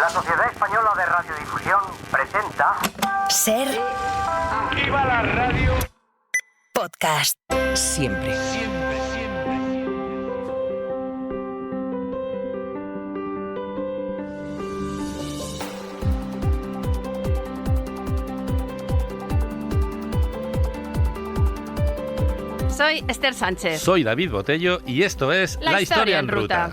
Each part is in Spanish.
La Sociedad Española de Radiodifusión presenta... Ser... ¡Viva la radio! Podcast. Siempre. Soy Esther Sánchez. Soy David Botello y esto es La Historia en Ruta.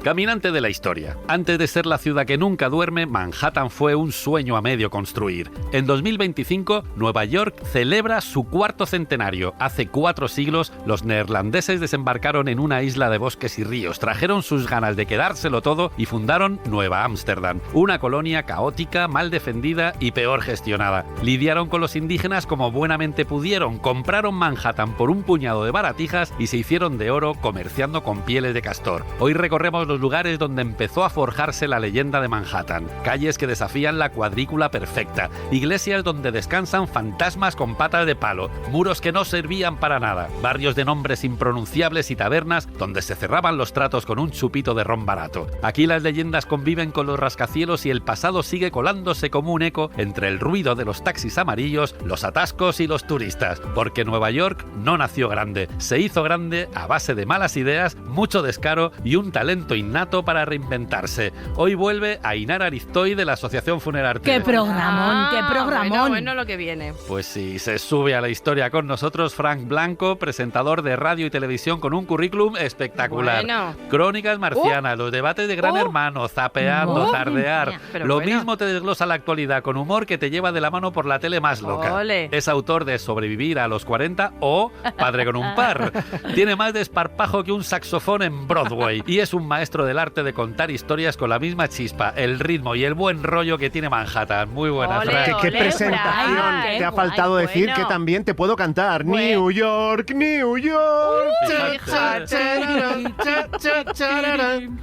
Caminante de la historia. Antes de ser la ciudad que nunca duerme, Manhattan fue un sueño a medio construir. En 2025, Nueva York celebra su cuarto centenario. Hace 4 siglos, los neerlandeses desembarcaron en una isla de bosques y ríos, trajeron sus ganas de quedárselo todo y fundaron Nueva Ámsterdam, una colonia caótica, mal defendida y peor gestionada. Lidiaron con los indígenas como buenamente pudieron, compraron Manhattan por un puñado de baratijas y se hicieron de oro comerciando con pieles de castor. Hoy recorremos los lugares donde empezó a forjarse la leyenda de Manhattan, calles que desafían la cuadrícula perfecta, iglesias donde descansan fantasmas con patas de palo, muros que no servían para nada, barrios de nombres impronunciables y tabernas donde se cerraban los tratos con un chupito de ron barato. Aquí las leyendas conviven con los rascacielos y el pasado sigue colándose como un eco entre el ruido de los taxis amarillos, los atascos y los turistas, porque Nueva York no nació grande, se hizo grande a base de malas ideas, mucho descaro y un talento innato para reinventarse. Hoy vuelve Ainara Ariztoy de la Asociación Funerarte. ¡Qué programón, qué programón! Bueno, lo que viene. Pues sí, se sube a la historia con nosotros Frank Blanco, presentador de radio y televisión con un currículum espectacular. Bueno. Crónicas marcianas, los debates de Gran Hermano, zapeando, tardear. Pero Lo bueno. mismo te desglosa la actualidad con humor que te lleva de la mano por la tele más loca. Ole. Es autor de Sobrevivir a los 40 o Padre con un par. Tiene más desparpajo que un saxofón en Broadway y es un maestro del arte de contar historias con la misma chispa, el ritmo y el buen rollo que tiene Manhattan. Muy buena, Ole, Frank. ¿Qué ole, presentación? Frank. Te ha faltado Ay, decir bueno. que también te puedo cantar. Bueno. New York, New York.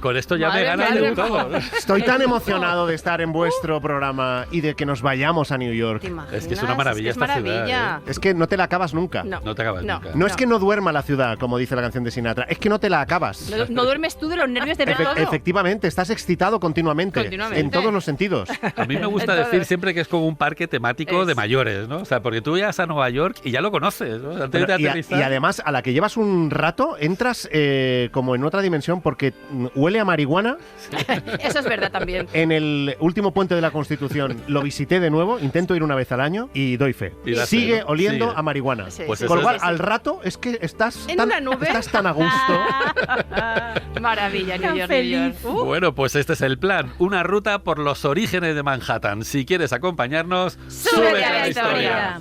Con esto ya Madre me ganas mía, de qué todo. Estoy tan emocionado de estar en vuestro programa y de que nos vayamos a New York. ¿Te imaginas? Es que es una maravilla Es que es esta ciudad, maravilla. Es que no te la acabas nunca. No te acabas nunca. No es que no duerma la ciudad, como dice la canción de Sinatra, es que no te la acabas. No duermes tú de los nervios de ver todo. Efectivamente, estás excitado continuamente, Continuamente. en todos los sentidos. A mí me gusta Entonces- decir siempre que es como un parque temático de mayores, ¿no? O sea, porque tú vas a Nueva York y ya lo conoces, ¿no? Antes de Pero, y aterrizar. además, a la que llevas un rato, entras como en otra dimensión porque huele a marihuana. Eso es verdad también. En el último puente de la Constitución lo visité de nuevo, intento ir una vez al año y doy fe. Y das Sigue fe, ¿no? oliendo Sigue. a marihuana. Sí, Pues sí, Con lo eso cual, es- al rato es que estás En tan, una nube. estás tan a gusto. Maravilla, New York, feliz. New York. Bueno, pues este es el plan. Una ruta por los orígenes de Manhattan. Si quieres acompañarnos, ¡Súbete a la historia!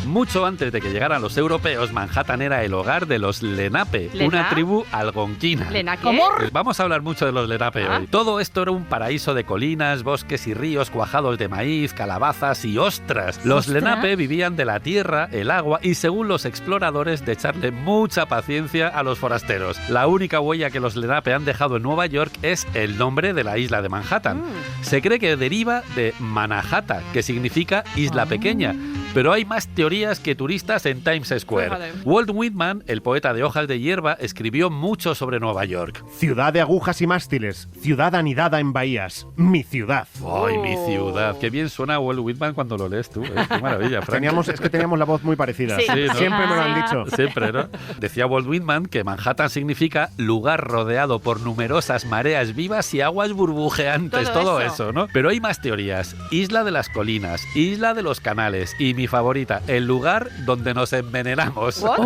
Mucho antes de que llegaran los europeos, Manhattan era el hogar de los Lenape, ¿Lena? una tribu algonquina. ¿Lena qué? ¿Cómo? Vamos a hablar mucho de los Lenape Ah. hoy. Todo esto era un paraíso de colinas, bosques y ríos cuajados de maíz, calabazas y ostras. Los ¿Ostras? Lenape vivían de la tierra, el agua y, según los exploradores, de echarle mucha paciencia a los forasteros. La única huella que los Lenape han dejado en Nueva York es el nombre de la isla de Manhattan. Se cree que deriva de Mannahatta, que significa isla pequeña. Pero hay más teorías que turistas en Times Square. Fíjate. Walt Whitman, el poeta de Hojas de Hierba, escribió mucho sobre Nueva York. Ciudad de agujas y mástiles, ciudad anidada en bahías, mi ciudad. ¡Ay, mi ciudad! Qué bien suena Walt Whitman cuando lo lees tú. Qué maravilla, Frank. Es que teníamos la voz muy parecida. Sí. Sí, ¿no? Siempre me lo han dicho. Siempre, ¿no? Decía Walt Whitman que Manhattan significa lugar rodeado por numerosas mareas vivas y aguas burbujeantes, todo eso, ¿no? Pero hay más teorías. Isla de las colinas, isla de los canales y mi favorita, el lugar donde nos envenenamos. ¿What?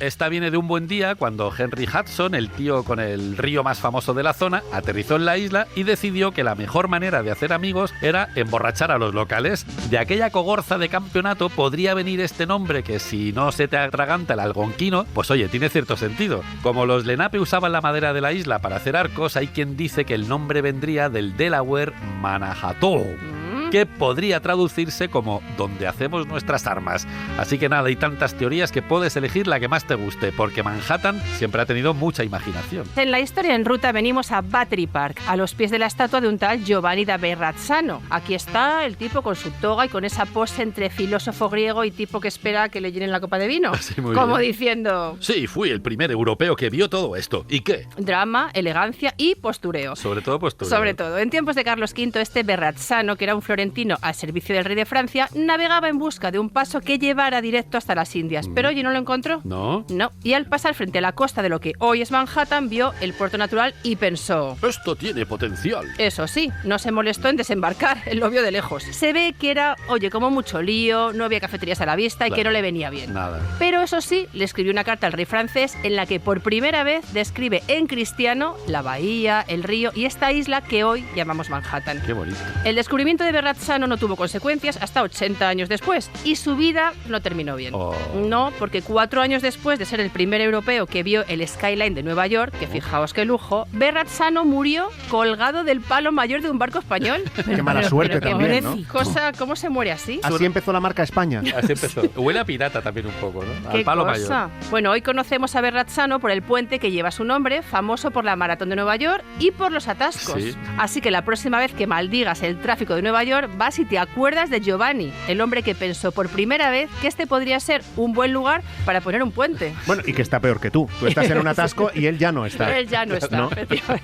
Esta viene de un buen día cuando Henry Hudson, el tío con el río más famoso de la zona, aterrizó en la isla y decidió que la mejor manera de hacer amigos era emborrachar a los locales. De aquella cogorza de campeonato podría venir este nombre que, si no se te atraganta el algonquino, pues oye, tiene cierto sentido. Como los Lenape usaban la madera de la isla para hacer arcos, hay quien dice que el nombre vendría del Delaware Mannahattoo. que podría traducirse como donde hacemos nuestras armas. Así que nada, hay tantas teorías que puedes elegir la que más te guste, porque Manhattan siempre ha tenido mucha imaginación. En la historia en ruta venimos a Battery Park, a los pies de la estatua de un tal Giovanni da Verrazzano. Aquí está el tipo con su toga y con esa pose entre filósofo griego y tipo que espera que le llenen la copa de vino. Sí, muy como bien. diciendo... Sí, fui el primer europeo que vio todo esto. ¿Y qué? Drama, elegancia y postureo. Sobre todo postura. Sobre todo, en tiempos de Carlos V, este Verrazzano, que era un florentino al servicio del rey de Francia, navegaba en busca de un paso que llevara directo hasta las Indias. Pero oye, ¿no lo encontró? ¿No? No. Y al pasar frente a la costa de lo que hoy es Manhattan, vio el puerto natural y pensó... Esto tiene potencial. Eso sí, no se molestó en desembarcar, él lo vio de lejos. Se ve que era, oye, como mucho lío, no había cafeterías a la vista y Claro. que no le venía bien. Nada. Pero eso sí, le escribió una carta al rey francés en la que por primera vez describe en cristiano la bahía, el río y esta isla que hoy llamamos Manhattan. Qué bonito. El descubrimiento de Verrazzano no tuvo consecuencias hasta 80 años después y su vida no terminó bien. Oh. No, porque 4 años después de ser el primer europeo que vio el skyline de Nueva York, que fijaos qué lujo, Verrazzano murió colgado del palo mayor de un barco español. Qué mala suerte Pero qué también, ¿no? pobrecito. Cosa, ¿cómo se muere así? Así empezó la marca España. Así empezó. Huele a pirata también un poco, ¿no? Al ¿Qué palo cosa? mayor. Bueno, hoy conocemos a Verrazzano por el puente que lleva su nombre, famoso por la maratón de Nueva York y por los atascos. Sí. Así que la próxima vez que maldigas el tráfico de Nueva York, vas y te acuerdas de Giovanni, el hombre que pensó por primera vez que este podría ser un buen lugar para poner un puente. Bueno, y que está peor que tú. Tú estás en un atasco y él ya no está. Él ya no está, ¿No? efectivamente.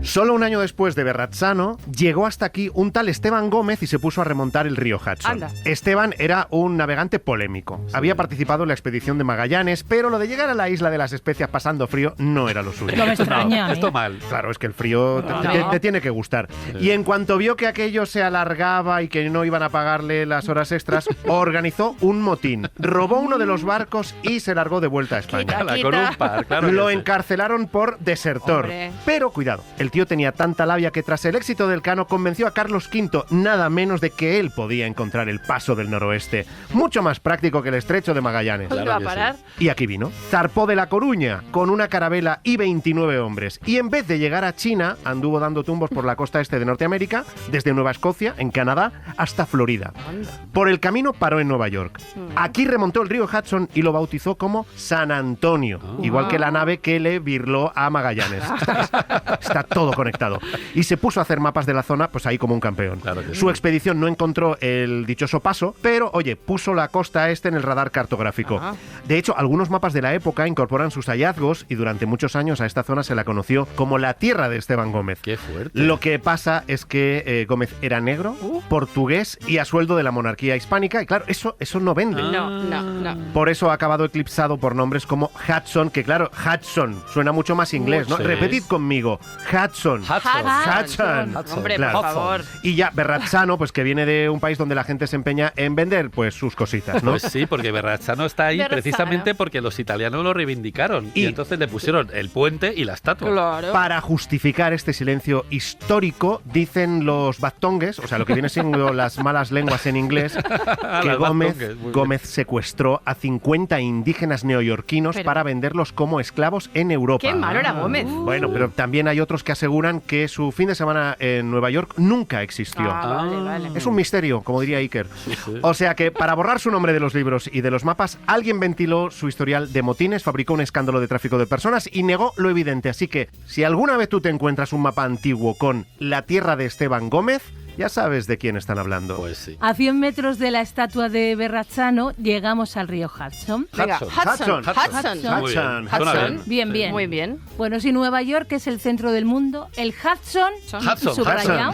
Solo un año después de Verrazzano, llegó hasta aquí un tal Esteban Gómez y se puso a remontar el río Hudson. Anda. Esteban era un navegante polémico. Había participado en la expedición de Magallanes, pero lo de llegar a la isla de las especias pasando frío no era lo suyo. No me extraña. No, esto mal. Claro, es que el frío te tiene que gustar. Y en cuanto vio que aquello se alargaba y que no iban a pagarle las horas extras, organizó un motín. Robó uno de los barcos y se largó de vuelta a España. Ala, con un par, claro. Lo que sí. encarcelaron por desertor. Hombre. Pero cuidado, el tío tenía tanta labia que tras el éxito del Cano convenció a Carlos V nada menos de que él podía encontrar el paso del noroeste, mucho más práctico que el estrecho de Magallanes. ¿Dónde Claro va a que parar? Y aquí vino. Zarpó de La Coruña con una carabela y 29 hombres. Y en vez de llegar a China, anduvo dando tumbos por la costa este de Norteamérica, desde Nueva Escocia, en Canadá, hasta Florida. Por el camino paró en Nueva York. Aquí remontó el río Hudson y lo bautizó como San Antonio, igual que la nave que le virló a Magallanes. Está todo conectado. Y se puso a hacer mapas de la zona, pues ahí como un campeón. Claro que sí. Su expedición no encontró el dichoso paso, pero, oye, puso la costa este en el radar cartográfico. Ajá. De hecho, algunos mapas de la época incorporan sus hallazgos y durante muchos años a esta zona se la conoció como la tierra de Esteban Gómez. Qué fuerte. Lo que pasa es que Gómez era negro, portugués y a sueldo de la monarquía hispánica, y claro, eso no vende. No. Por eso ha acabado eclipsado por nombres como Hudson, que claro, Hudson suena mucho más inglés, ¿no? Sí. Repetid conmigo, Hudson. Hudson. Hombre, Claro. por favor. Y ya Verrazzano, pues que viene de un país donde la gente se empeña en vender pues sus cositas, ¿no? Pues sí, porque Verrazzano está ahí Verrazzano. precisamente porque los italianos lo reivindicaron. Y Y- entonces le pusieron el puente y la estatua. Claro. Para justificar este silencio histórico, dicen los bactongues, o sea, lo que viene siendo las malas lenguas en inglés, que Las Gómez, bactongues, muy bien. Gómez secuestró a 50 indígenas neoyorquinos Pero- para venderlos como esclavos en Europa. Qué malo era Gómez. Bueno, pero también hay otros que aseguran que su fin de semana en Nueva York nunca existió. Vale. Es un misterio, como diría Iker. Sí. O sea que, para borrar su nombre de los libros y de los mapas, alguien ventiló su historial de motines, fabricó un escándalo de tráfico de personas y negó lo evidente. Así que, si alguna vez tú te encuentras un mapa antiguo con la tierra de Esteban Gómez, ya sabes de quién están hablando. Pues sí. A 100 metros de la estatua de Verrazzano llegamos al río Hudson. Venga, Hudson. Hudson. Muy bien. Hudson. Suena Hudson. Bien, bien. Muy bien. Bueno, si Nueva York es el centro del mundo, el Hudson, Hudson. subrayado,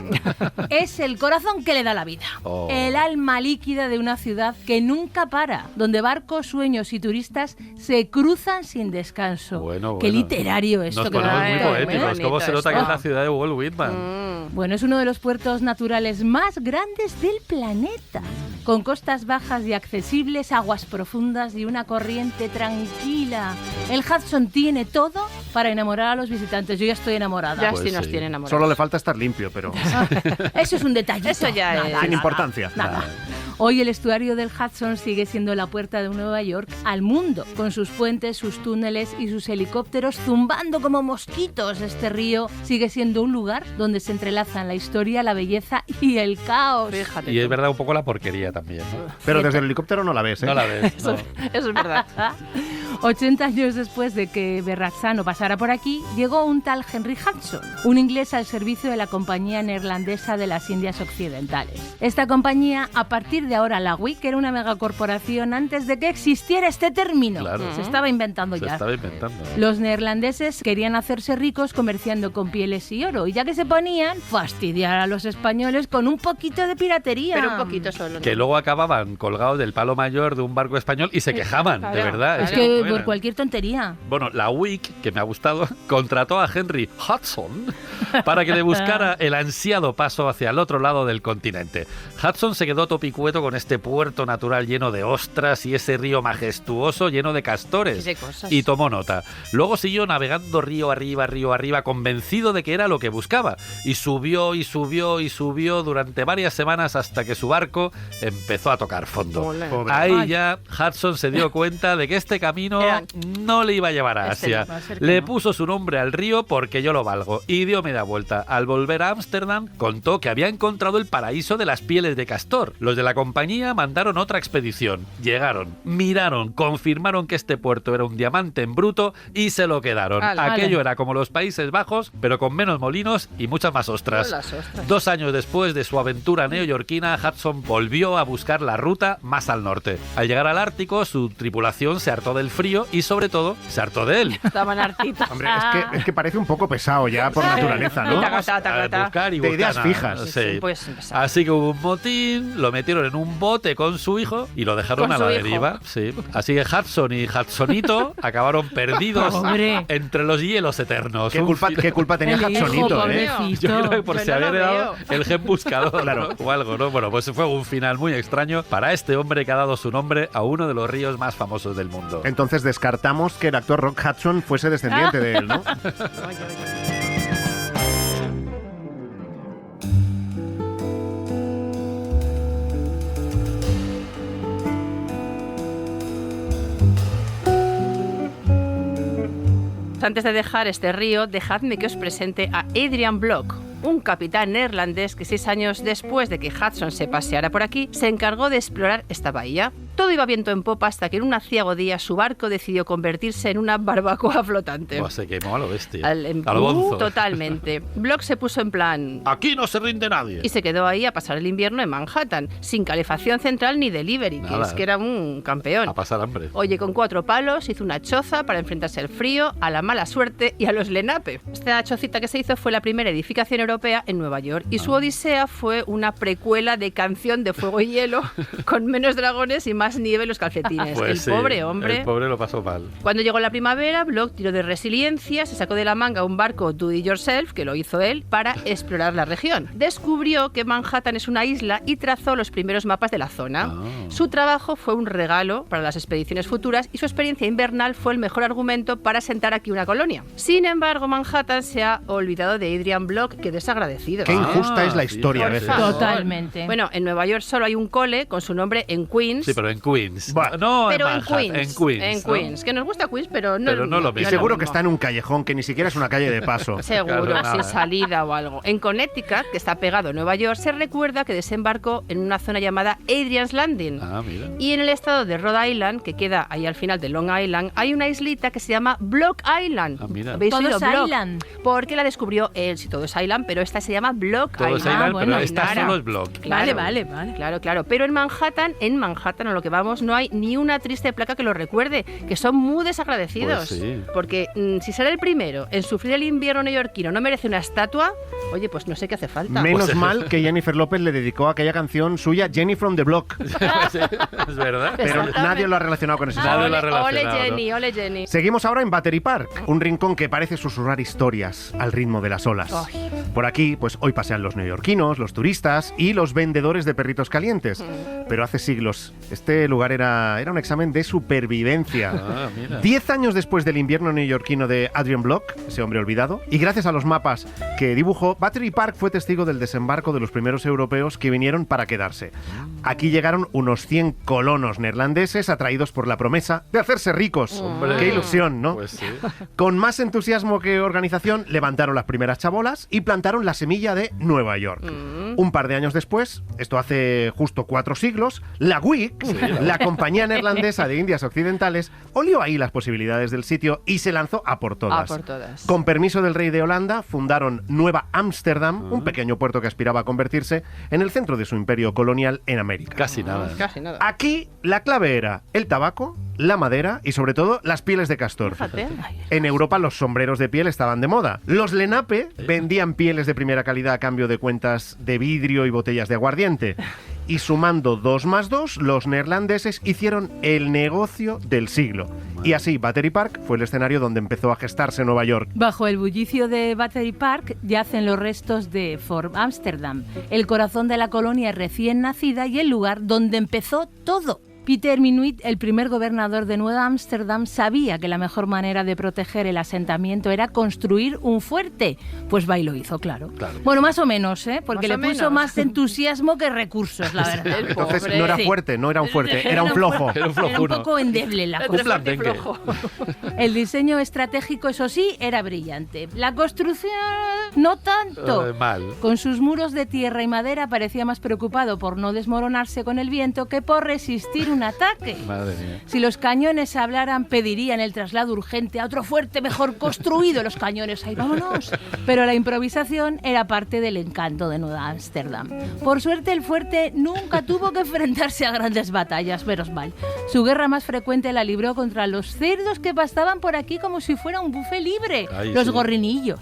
es el corazón que le da la vida. Oh. El alma líquida de una ciudad que nunca para, donde barcos, sueños y turistas se cruzan sin descanso. Bueno, Qué bueno. literario esto. Nos que ponemos da, muy ¿eh? poéticos. ¿Cómo se nota que es esto. la ciudad de Walt Whitman? Bueno, es uno de los puertos naturales más grandes del planeta, con costas bajas y accesibles, aguas profundas y una corriente tranquila. El Hudson tiene todo para enamorar a los visitantes. Yo ya estoy enamorada. Ya Pues sí nos sí. tiene enamorados. Solo le falta estar limpio, pero Eso es un detallito. Eso ya es. sin importancia. Nada. Hoy el estuario del Hudson sigue siendo la puerta de Nueva York al mundo, con sus puentes, sus túneles y sus helicópteros zumbando como mosquitos. Este río sigue siendo un lugar donde se entrelazan la historia, la belleza y el caos. Fíjate. Y es verdad un poco la porquería también, ¿no? Pero desde el helicóptero no la ves, ¿eh? No la ves. No. Eso es verdad. 80 años después de que Verrazzano pasara por aquí, llegó un tal Henry Hudson, un inglés al servicio de la Compañía Neerlandesa de las Indias Occidentales. Esta compañía, a partir de ahora la WIC, era una megacorporación antes de que existiera este término. Claro. Se estaba inventando Se ya. estaba inventando. Los neerlandeses querían hacerse ricos comerciando con pieles y oro, y ya que se ponían, fastidiar a los españoles con un poquito de piratería. Pero un poquito solo, ¿no? Que luego acababan colgados del palo mayor de un barco español y se quejaban, Claro, de verdad. Es claro. que Bueno. por cualquier tontería. Bueno, la WIC, que me ha gustado, contrató a Henry Hudson para que le buscara el ansiado paso hacia el otro lado del continente. Hudson se quedó topicueto con este puerto natural lleno de ostras y ese río majestuoso lleno de castores. Qué cosas. Y tomó nota. Luego siguió navegando río arriba, convencido de que era lo que buscaba. Y subió y subió y subió durante varias semanas hasta que su barco empezó a tocar fondo. Ole. Pobre. Ahí Ay. ya Hudson se dio cuenta de que este camino no le iba a llevar a Este Asia. no, va a ser que Le no. puso su nombre al río porque yo lo valgo y dio media vuelta. Al volver a Ámsterdam contó que había encontrado el paraíso de las pieles de castor. Los de la compañía mandaron otra expedición. Llegaron, miraron, confirmaron que este puerto era un diamante en bruto y se lo quedaron. Ala. Aquello era como los Países Bajos, pero con menos molinos y muchas más ostras. Las ostras. 2 años después de su aventura neoyorquina, Hudson volvió a buscar la ruta más al norte. Al llegar al Ártico, su tripulación se hartó del frío y, sobre todo, se hartó de él. Estaban hartitos. Hombre, es que parece un poco pesado ya por naturaleza, ¿no? Taca, taca, taca. Buscar y De buscar ideas nada. fijas. Sí. Pues empezar. Así que hubo un motín, lo metieron en un bote con su hijo y lo dejaron Con a la su hijo. deriva. Sí. Así que Hudson y Hudsonito acabaron perdidos Pobre. entre los hielos eternos. ¿Qué Un culpa tenía El hijo, Hudsonito, eh? pobrecito. Yo creo que por Yo si no había lo heredado veo. el gen buscador, Claro. ¿no? O algo, ¿no? Bueno, pues fue un final muy extraño para este hombre que ha dado su nombre a uno de los ríos más famosos del mundo. Entonces descartamos que el actor Rock Hudson fuese descendiente de él, ¿no? Antes de dejar este río, dejadme que os presente a Adrian Block, un capitán neerlandés que 6 años después de que Hudson se paseara por aquí, se encargó de explorar esta bahía. Todo iba viento en popa hasta que en un aciago día su barco decidió convertirse en una barbacoa flotante. Buah, se quemó a lo bestia. Al a lo bonzo. Totalmente. Block se puso en plan... Aquí no se rinde nadie. Y se quedó ahí a pasar el invierno en Manhattan, sin calefacción central ni delivery, que Nada. es que era un campeón. A pasar hambre. Oye, con 4 palos hizo una choza para enfrentarse al frío, a la mala suerte y a los lenape. Esta chocita que se hizo fue la primera edificación europea en Nueva York y su odisea fue una precuela de Canción de Fuego y Hielo con menos dragones y más nieve en los calcetines. Pues el sí, pobre hombre. El pobre lo pasó mal. Cuando llegó la primavera, Block tiró de resiliencia, se sacó de la manga un barco do it yourself, que lo hizo él, para explorar la región. Descubrió que Manhattan es una isla y trazó los primeros mapas de la zona. Ah. Su trabajo fue un regalo para las expediciones futuras y su experiencia invernal fue el mejor argumento para asentar aquí una colonia. Sin embargo, Manhattan se ha olvidado de Adrian Block, que desagradecido. Qué injusta es la sí, historia a por veces. favor. Totalmente. Bueno, en Nueva York solo hay un cole con su nombre en Queens. Sí, pero en Queens. Buah. No, pero en en Manhattan, Queens. en Queens. En ¿no? Queens. Que nos gusta Queens, pero no, Pero no lo mismo. Y seguro que mismo. está en un callejón que ni siquiera es una calle de paso. Seguro, Claro, sin nada. salida o algo. En Connecticut, que está pegado a Nueva York, se recuerda que desembarcó en una zona llamada Adrian's Landing. Ah, mira. Y en el estado de Rhode Island, que queda ahí al final de Long Island, hay una islita que se llama Block Island. Ah, mira. ¿Habéis Todo oído es Block? Island. Porque la descubrió él, sí, todo es Island, pero esta se llama Block Todo es Island. Island, bueno, pero esta Nara. solo es Block. Claro. Vale. Claro. Pero en Manhattan, a lo que vamos, no hay ni una triste placa que lo recuerde, que son muy desagradecidos. Pues sí. Porque si será el primero en sufrir el invierno neoyorquino no merece una estatua, oye, pues no sé qué hace falta. Menos Pues- mal que Jennifer López le dedicó aquella canción suya, Jenny from the Block. Sí, es verdad. Pero Exactamente. nadie lo ha relacionado con ese Nadie sitio. lo ha ole relacionado, Jenny, ole Jenny. Seguimos ahora en Battery Park, un rincón que parece susurrar historias al ritmo de las olas. Ay. Por aquí, pues hoy pasean los neoyorquinos, los turistas y los vendedores de perritos calientes. Pero hace siglos, este lugar era un examen de supervivencia. Ah, mira. 10 años después del invierno neoyorquino de Adrian Block, ese hombre olvidado, y gracias a los mapas que dibujó, Battery Park fue testigo del desembarco de los primeros europeos que vinieron para quedarse. Aquí llegaron unos 100 colonos neerlandeses atraídos por la promesa de hacerse ricos. Hombre. ¡Qué ilusión!, ¿no? Pues sí. Con más entusiasmo que organización, levantaron las primeras chabolas y plantaron la semilla de Nueva York. Un par de años después, esto hace justo 4 siglos, la WIC, la Compañía Neerlandesa de Indias Occidentales, olió ahí las posibilidades del sitio y se lanzó a por todas. A por todas. Con permiso del rey de Holanda, fundaron Nueva Ámsterdam, un pequeño puerto que aspiraba a convertirse en el centro de su imperio colonial en América. Casi nada. Casi nada. Aquí la clave era el tabaco, la madera y sobre todo las pieles de castor. Fíjate. En Europa los sombreros de piel estaban de moda. Los Lenape vendían pieles de primera calidad a cambio de cuentas de vidrio y botellas de aguardiente. Y sumando 2 más 2, los neerlandeses hicieron el negocio del siglo. Y así Battery Park fue el escenario donde empezó a gestarse Nueva York. Bajo el bullicio de Battery Park yacen los restos de Fort Amsterdam, el corazón de la colonia recién nacida y el lugar donde empezó todo. Peter Minuit, el primer gobernador de Nueva Ámsterdam, sabía que la mejor manera de proteger el asentamiento era construir un fuerte. Pues va y lo hizo, claro. Bueno, más o menos, porque Más le o puso menos. más entusiasmo que recursos, la verdad. El Entonces pobre. no era Sí. fuerte, no era un fuerte, era un flojo. Era un Era un flojuno. poco endeble la Entre cosa. Un plan fuerte y dengue. flojo. El diseño estratégico, eso sí, era brillante. La construcción, no tanto. Mal. Con sus muros de tierra y madera parecía más preocupado por no desmoronarse con el viento que por resistir un ataque. Madre mía. Si los cañones hablaran, pedirían el traslado urgente a otro fuerte mejor construido. Los cañones, ahí vámonos. Pero la improvisación era parte del encanto de Nueva Ámsterdam. Por suerte, el fuerte nunca tuvo que enfrentarse a grandes batallas, menos mal. Su guerra más frecuente la libró contra los cerdos que pastaban por aquí como si fuera un buffet libre, Ay, los sí. gorrinillos.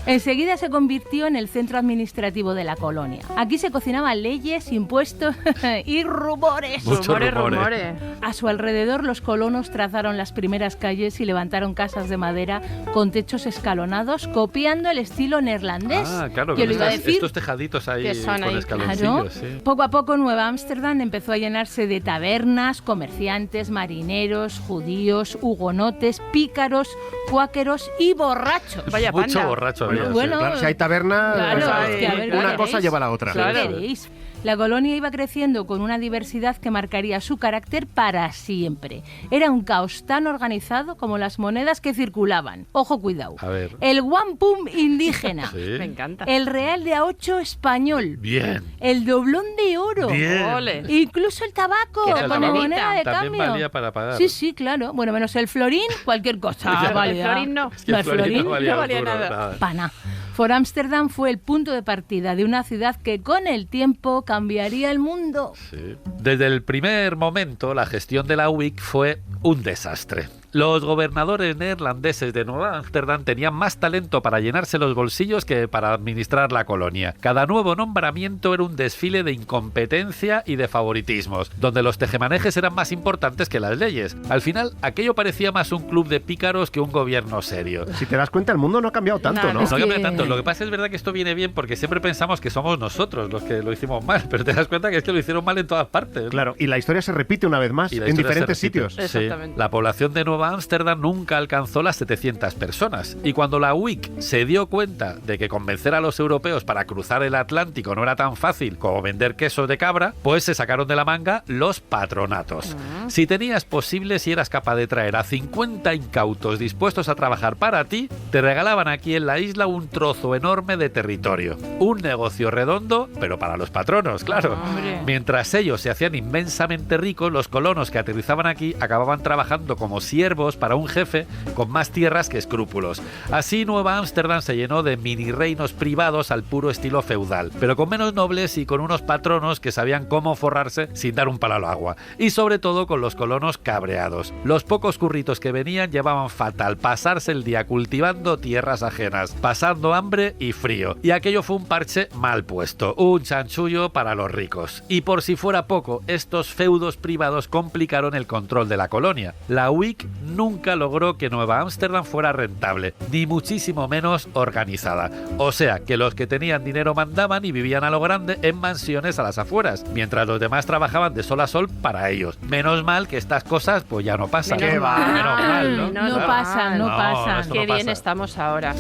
Enseguida se convirtió en el centro administrativo de la colonia. Aquí se cocinaban leyes, impuestos y rumores. Mucho Rumores, rumores. rumores. A su alrededor, los colonos trazaron las primeras calles y levantaron casas de madera con techos escalonados, copiando el estilo neerlandés. Ah, claro, que con lo iba a estas- decir. estos tejaditos ahí Que son con ahí, escaloncillos, Claro. sí. Poco a poco Nueva Ámsterdam empezó a llenarse de tabernas, comerciantes, marineros, judíos, hugonotes, pícaros, cuáqueros y borrachos. Vaya Mucho panda. borracho había. sí. Bueno, Claro, si hay taberna, Claro, pues, es que a ver, ¿qué una queréis? cosa lleva a la otra. ¿Qué Claro. queréis? La colonia iba creciendo con una diversidad que marcaría su carácter para siempre. Era un caos tan organizado como las monedas que circulaban. Ojo, cuidado. A ver. El wampum indígena. Sí. Me encanta. El real de A8 español. Bien. El doblón de oro. Bien. Ole. Incluso el tabaco Que el como tabaco moneda de también cambio. valía para pagar. Sí, sí, claro. Bueno, menos el florín, cualquier cosa. El válida. florín no. Es que el florín no valía, no valía un duro, nada. Pana. Fort Amsterdam fue el punto de partida de una ciudad que con el tiempo cambiaría el mundo. Sí. Desde el primer momento, la gestión de la WIC fue un desastre. Los gobernadores neerlandeses de Nueva Ámsterdam tenían más talento para llenarse los bolsillos que para administrar la colonia. Cada nuevo nombramiento era un desfile de incompetencia y de favoritismos, donde los tejemanejes eran más importantes que las leyes. Al final, aquello parecía más un club de pícaros que un gobierno serio. Si te das cuenta, el mundo no ha cambiado tanto, Nada, ¿no? No Es cambia que- tanto. Lo que pasa es verdad que esto viene bien porque siempre pensamos que somos nosotros los que lo hicimos mal, pero te das cuenta que es que lo hicieron mal en todas partes. Claro, y la historia se repite una vez más Y la en historia diferentes se repite. sitios. Sí. Exactamente. La población de Nueva Ámsterdam nunca alcanzó las 700 personas. Y cuando la WIC se dio cuenta de que convencer a los europeos para cruzar el Atlántico no era tan fácil como vender quesos de cabra, pues se sacaron de la manga los patronatos. Si tenías posible, si eras capaz de traer a 50 incautos dispuestos a trabajar para ti, te regalaban aquí en la isla un trozo enorme de territorio. Un negocio redondo, pero para los patronos, claro. Hombre. Mientras ellos se hacían inmensamente ricos, los colonos que aterrizaban aquí acababan trabajando como siervos para un jefe con más tierras que escrúpulos. Así Nueva Ámsterdam se llenó de mini reinos privados al puro estilo feudal, pero con menos nobles y con unos patronos que sabían cómo forrarse sin dar un palo al agua. Y sobre todo con los colonos cabreados. Los pocos curritos que venían llevaban fatal pasarse el día cultivando tierras ajenas, pasando hambre y frío. Y aquello fue un parche mal puesto, un chanchullo para los ricos. Y por si fuera poco, estos feudos privados complicaron el control de la colonia. La WIC nunca logró que Nueva Ámsterdam fuera rentable, ni muchísimo menos organizada. O sea, que los que tenían dinero mandaban y vivían a lo grande en mansiones a las afueras, mientras los demás trabajaban de sol a sol para ellos. Menos mal que estas cosas pues ya no pasan. Menos ¿Qué va? mal. Menos mal, ¿no? Menos No mal. pasan, no No, pasan. esto Qué no bien pasa. estamos ahora.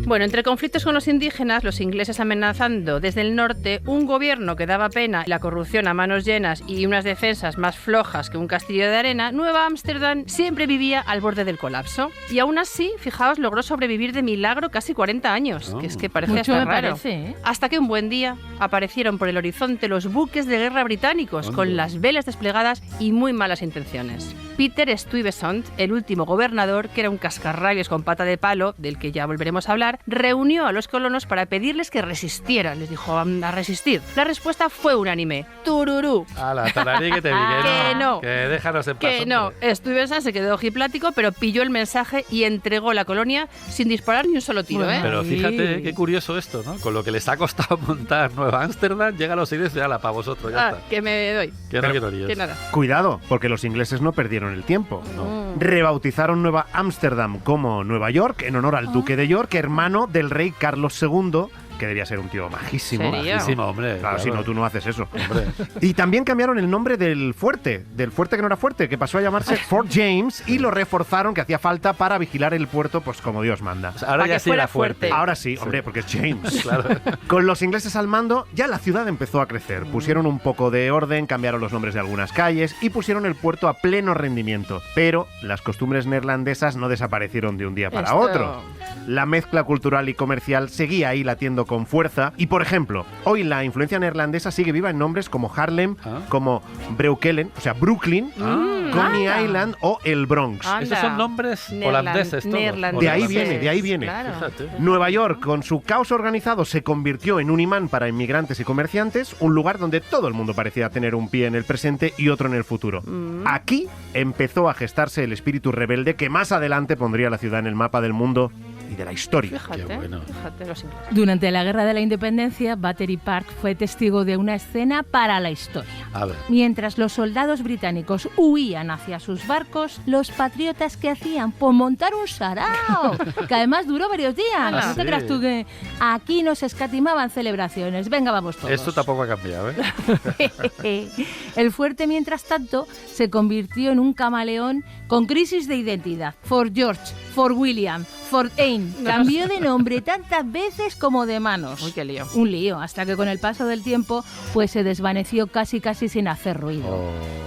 Bueno, entre conflictos con los indígenas, los ingleses amenazando desde el norte, un gobierno que daba pena, la corrupción a manos llenas y unas defensas más flojas que un castillo de arena, Nueva Ámsterdam siempre vivía al borde del colapso. Y aún así, fijaos, logró sobrevivir de milagro casi 40 años, que es que parece Mucho hasta me raro. parece, ¿eh? Hasta que un buen día aparecieron por el horizonte los buques de guerra británicos, con las velas desplegadas y muy malas intenciones. Peter Stuyvesant, el último gobernador, que era un cascarrabias con pata de palo, del que ya volveremos a hablar, reunió a los colonos para pedirles que resistieran. Les dijo a resistir. La respuesta fue unánime. ¡Tururú! ¡Hala, tararí que te vi! Que no. Que déjanos en paz. Que no. Stuyvesant se quedó ojiplático, pero pilló el mensaje y entregó la colonia sin disparar ni un solo tiro, ¿eh? Pero fíjate qué curioso esto, ¿no? Con lo que les ha costado montar Nueva Ámsterdam, llega a los ingleses y ala, para vosotros, ya está. Que me doy. Que no quiero líos. Que nada. Cuidado, porque los ingleses no perdieron el tiempo. Rebautizaron Nueva Ámsterdam como Nueva York en honor al duque de York, hermano del rey Carlos II, que debía ser un tío majísimo. ¿Serio? Majísimo, hombre. Claro, si no, tú no haces eso. Hombre. Y también cambiaron el nombre del fuerte que no era fuerte, que pasó a llamarse Fort James, y lo reforzaron, que hacía falta para vigilar el puerto, pues como Dios manda. Pues ahora Para ya que sí era fuera fuerte. fuerte. Ahora sí, hombre, porque es James. Claro. Con los ingleses al mando, ya la ciudad empezó a crecer. Pusieron un poco de orden, cambiaron los nombres de algunas calles y pusieron el puerto a pleno rendimiento. Pero las costumbres neerlandesas no desaparecieron de un día para otro. La mezcla cultural y comercial seguía ahí latiendo con fuerza. Y, por ejemplo, hoy la influencia neerlandesa sigue viva en nombres como Haarlem, como Breukelen, o sea, Brooklyn, Coney Island o el Bronx. Estos son nombres holandeses todos. De ahí viene, de ahí viene. Claro. Fíjate. Nueva York, con su caos organizado, se convirtió en un imán para inmigrantes y comerciantes, un lugar donde todo el mundo parecía tener un pie en el presente y otro en el futuro. Aquí empezó a gestarse el espíritu rebelde que más adelante pondría la ciudad en el mapa del mundo y de la historia. Fíjate, Qué bueno. fíjate los ingleses. Durante la Guerra de la Independencia, Battery Park fue testigo de una escena para la historia. A ver. Mientras los soldados británicos huían hacia sus barcos, los patriotas, ¿qué hacían? Pues montar un sarao, que además duró varios días. No te sí. creas tú que aquí no se escatimaban celebraciones. Venga, vamos todos. Esto tampoco ha cambiado, ¿eh? El fuerte, mientras tanto, se convirtió en un camaleón con crisis de identidad. Fort George, Fort William, Fort Ain. Cambió de nombre tantas veces como de manos. Uy, qué lío. Un lío, hasta que con el paso del tiempo pues se desvaneció casi sin hacer ruido.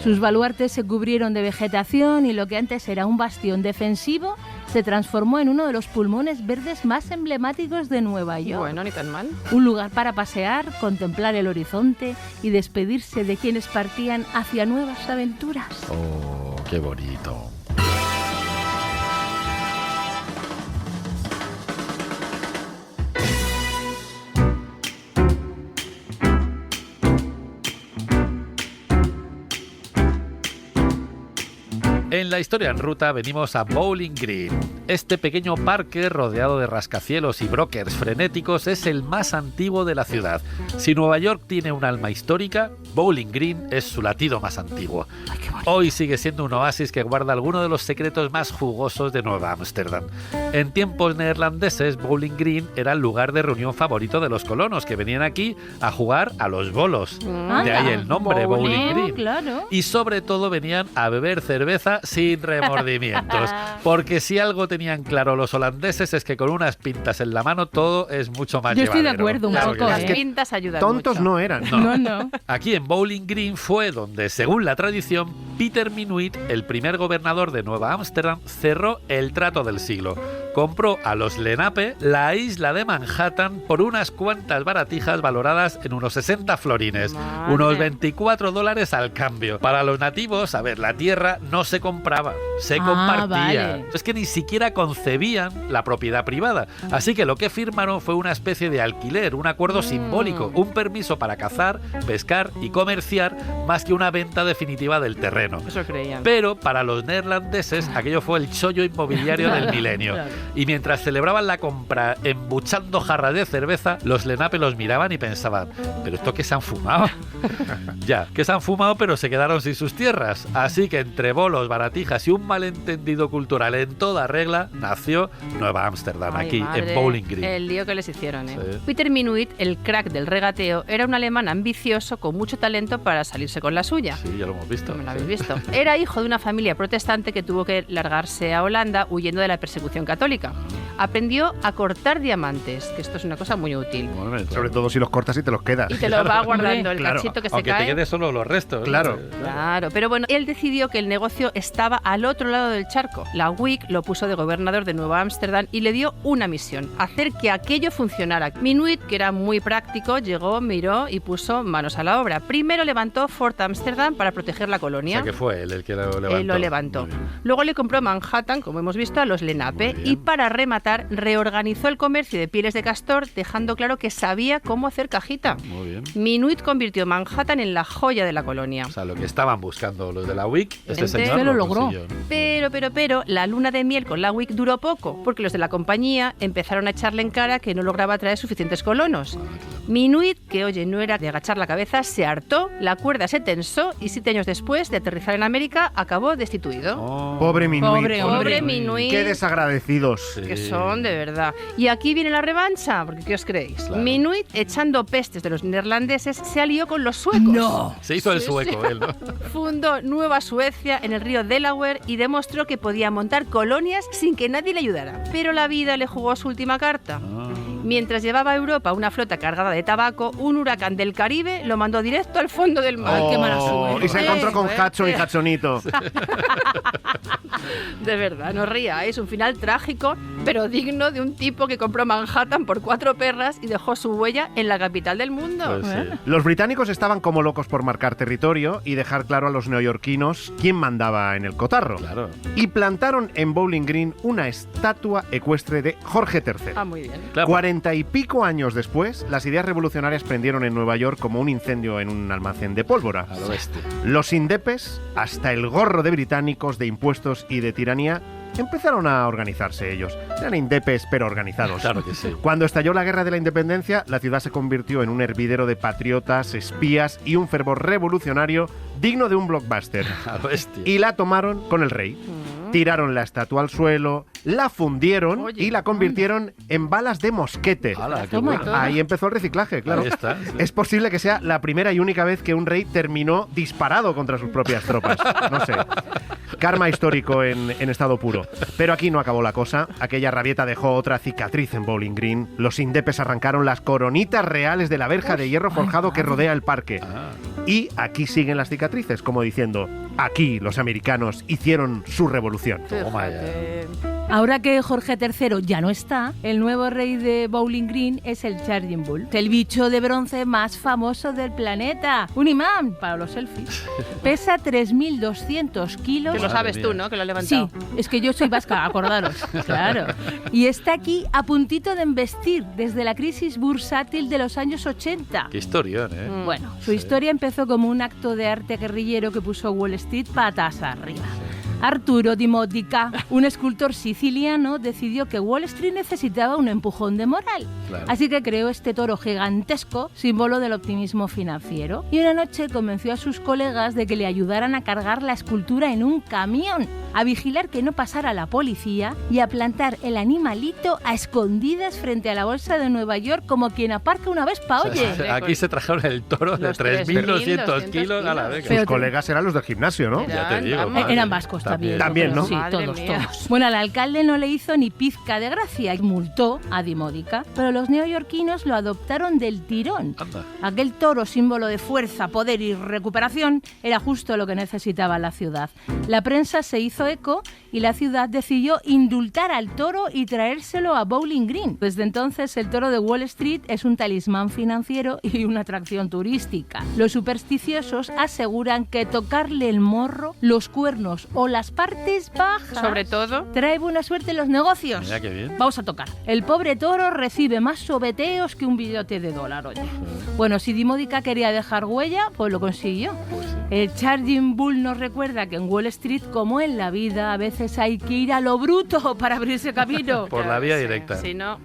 Sus baluartes se cubrieron de vegetación y lo que antes era un bastión defensivo se transformó en uno de los pulmones verdes más emblemáticos de Nueva York. Bueno, ni tan mal. Un lugar para pasear, contemplar el horizonte y despedirse de quienes partían hacia nuevas aventuras. Oh, qué bonito. En la historia en ruta venimos a Bowling Green. Este pequeño parque rodeado de rascacielos y brokers frenéticos es el más antiguo de la ciudad. Si Nueva York tiene un alma histórica, Bowling Green es su latido más antiguo. Hoy sigue siendo un oasis que guarda algunos de los secretos más jugosos de Nueva Ámsterdam. En tiempos neerlandeses, Bowling Green era el lugar de reunión favorito de los colonos que venían aquí a jugar a los bolos. De ahí el nombre, Bowling Green. Claro. Y sobre todo venían a beber cerveza sin remordimientos. Porque si algo tenían claro los holandeses es que con unas pintas en la mano todo es mucho más Yo estoy de llevadero. acuerdo un Claro poco, que Las sí. ¿eh? pintas ayudan Tontos mucho. no eran. No. Aquí en Bowling Green fue donde, según la tradición, Peter Minuit, el primer gobernador de Nueva Ámsterdam, cerró el trato del siglo. Compró a los Lenape la isla de Manhattan por unas cuantas baratijas valoradas en unos 60 florines, Madre. unos $24 al cambio. Para los nativos, a ver, la tierra no se compraba, se compartía. Vale. Es que ni siquiera concebían la propiedad privada. Así que lo que firmaron fue una especie de alquiler, un acuerdo simbólico, un permiso para cazar, pescar y comerciar, más que una venta definitiva del terreno. Eso creían. Pero para los neerlandeses aquello fue el chollo inmobiliario del milenio. Claro. Y mientras celebraban la compra embuchando jarras de cerveza, los Lenape los miraban y pensaban, ¿pero esto qué se han fumado? Ya, que se han fumado pero se quedaron sin sus tierras. Así que entre bolos, baratijas y un malentendido cultural en toda regla, nació Nueva Ámsterdam, Ay, aquí madre, en Bowling Green. El lío que les hicieron, ¿eh? Sí. Peter Minuit, el crack del regateo, era un alemán ambicioso con mucho talento para salirse con la suya. Sí, ya lo hemos visto. Me lo habéis visto. Era hijo de una familia protestante que tuvo que largarse a Holanda huyendo de la persecución católica. Católica. Aprendió a cortar diamantes, que esto es una cosa muy útil. Sobre todo si los cortas y te los quedas. Y te lo va guardando el Claro. cachito que se Aunque cae. te quedes solo los restos. Claro. Claro, pero bueno, él decidió que el negocio estaba al otro lado del charco. La WIC lo puso de gobernador de Nueva Ámsterdam y le dio una misión: hacer que aquello funcionara. Minuit, que era muy práctico, llegó, miró y puso manos a la obra. Primero levantó Fort Amsterdam para proteger la O colonia. sea que fue él el que lo levantó. Él lo levantó. Muy bien. Luego le compró Manhattan, como hemos visto, a los Lenape, Muy bien. y para rematar reorganizó el comercio de pieles de castor, dejando claro que sabía cómo hacer cajita. Muy bien. Minuit convirtió Manhattan en la joya de la colonia. O sea, lo que estaban buscando los de la WIC, este Gente. señor Se lo logró. consiguió, ¿no? Pero, la luna de miel con la WIC duró poco, porque los de la compañía empezaron a echarle en cara que no lograba traer suficientes colonos. Minuit, que oye, no era de agachar la cabeza, se hartó, la cuerda se tensó y 7 años después de aterrizar en América acabó destituido. Oh. Pobre Minuit. Pobre Pobre Minuit. Qué desagradecidos. Sí. Que son, de verdad. Y aquí viene la revancha, porque ¿qué os creéis? Claro. Minuit, echando pestes de los neerlandeses, se alió con los suecos. ¡No! Se hizo el Sí, sueco sí. él, ¿no? Fundó Nueva Suecia en el río Delaware y demostró que podía montar colonias sin que nadie le ayudara. Pero la vida le jugó su última carta. Mientras llevaba a Europa una flota cargada de tabaco, un huracán del Caribe lo mandó directo al fondo del mar. Ay, qué mala suerte. Y se encontró con Hudson y Hudsonito. De verdad, no ríais. Un final trágico, pero digno de un tipo que compró Manhattan por 4 perras y dejó su huella en la capital del mundo. Pues sí. Los británicos estaban como locos por marcar territorio y dejar claro a los neoyorquinos quién mandaba en el cotarro. Claro. Y plantaron en Bowling Green una estatua ecuestre de Jorge III. Ah, muy bien. Claro. 40 y pico años después, las ideas revolucionarias prendieron en Nueva York como un incendio en un almacén de pólvora. Al oeste. Los indepes, hasta el gorro de británicos, de impuestos y de tiranía, empezaron a organizarse ellos. Eran indepes, pero organizados. Claro que sí. Cuando estalló la Guerra de la Independencia, la ciudad se convirtió en un hervidero de patriotas, espías y un fervor revolucionario digno de un blockbuster. Al oeste. Y la tomaron con el rey. Tiraron la estatua al suelo, la fundieron Oye, y la convirtieron en balas de mosquete. ¡Hala, qué Toma. bueno! Ahí empezó el reciclaje, claro. Ahí está, sí. Es posible que sea la primera y única vez que un rey terminó disparado contra sus propias tropas. No sé. Karma histórico en estado puro. Pero aquí no acabó la cosa. Aquella rabieta dejó otra cicatriz en Bowling Green. Los indepes arrancaron las coronitas reales de la verja de hierro forjado que rodea el parque. Ah, Y aquí siguen las cicatrices, como diciendo, aquí los americanos hicieron su revolución. toma ya. Fíjate. Ahora que Jorge III ya no está, el nuevo rey de Bowling Green es el Charging Bull, el bicho de bronce más famoso del planeta. Un imán para los selfies. Pesa 3.200 kilos. Que lo sabes Madre tú, mía. ¿no? Que lo has Sí, levantado. es que yo soy vasca, acordaros. Claro. Y está aquí a puntito de embestir desde la crisis bursátil de los años 80. Qué historión, ¿eh? Bueno, su historia empezó como un acto de arte guerrillero que puso Wall Street patas arriba. Arturo Di Modica, un escultor siciliano, decidió que Wall Street necesitaba un empujón de moral. Claro. Así que creó este toro gigantesco, símbolo del optimismo financiero. Y una noche convenció a sus colegas de que le ayudaran a cargar la escultura en un camión, a vigilar que no pasara la policía y a plantar el animalito a escondidas frente a la bolsa de Nueva York como quien aparca una vespa, O sea, oye. aquí se trajeron el toro de Los 3.200 kilos a la vez. Sus Pero- colegas eran los del gimnasio, ¿no? Ya te digo, Vamos. madre. Eran vascos también. También, ¿no? Sí, Madre todos, mía. todos. Bueno, al alcalde no le hizo ni pizca de gracia y multó a Di Modica, pero los neoyorquinos lo adoptaron del tirón. Anda. Aquel toro, símbolo de fuerza, poder y recuperación, era justo lo que necesitaba la ciudad. La prensa se hizo eco y la ciudad decidió indultar al toro y traérselo a Bowling Green. Desde entonces, el toro de Wall Street es un talismán financiero y una atracción turística. Los supersticiosos aseguran que tocarle el morro, los cuernos o las partes bajas Sobre todo, trae buena suerte en los negocios. Mira qué bien. Vamos a tocar. El pobre toro recibe más sobeteos que un billete de dólar, oye. Bueno, si Di Modica quería dejar huella, pues lo consiguió. Pues sí. El Charging Bull nos recuerda que en Wall Street, como en la vida, a veces hay que ir a lo bruto para abrirse camino. Por la vía directa. Si no,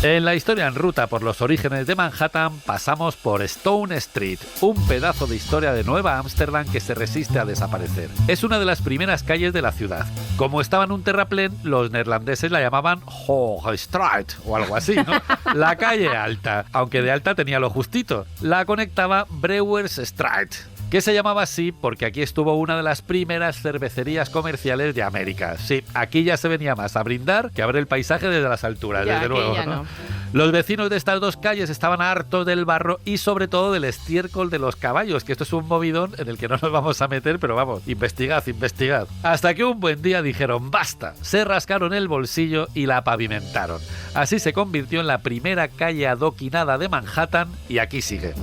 En la historia en ruta por los orígenes de Manhattan pasamos por Stone Street, un pedazo de historia de Nueva Ámsterdam que se resiste a desaparecer. Es una de las primeras calles de la ciudad. Como estaba en un terraplén, los neerlandeses la llamaban Hoogstraat o algo así, ¿no? La calle alta, aunque de alta tenía lo justito. La conectaba Brouwersstraat, que se llamaba así porque aquí estuvo una de las primeras cervecerías comerciales de América. Sí, aquí ya se venía más a brindar que a ver el paisaje desde las alturas, Ya, desde luego, ya ¿no? no. Los vecinos de estas dos calles estaban hartos del barro y sobre todo del estiércol de los caballos, que esto es un movidón en el que no nos vamos a meter, pero vamos, investigad. Hasta que un buen día dijeron basta, se rascaron el bolsillo y la pavimentaron. Así se convirtió en la primera calle adoquinada de Manhattan y aquí sigue.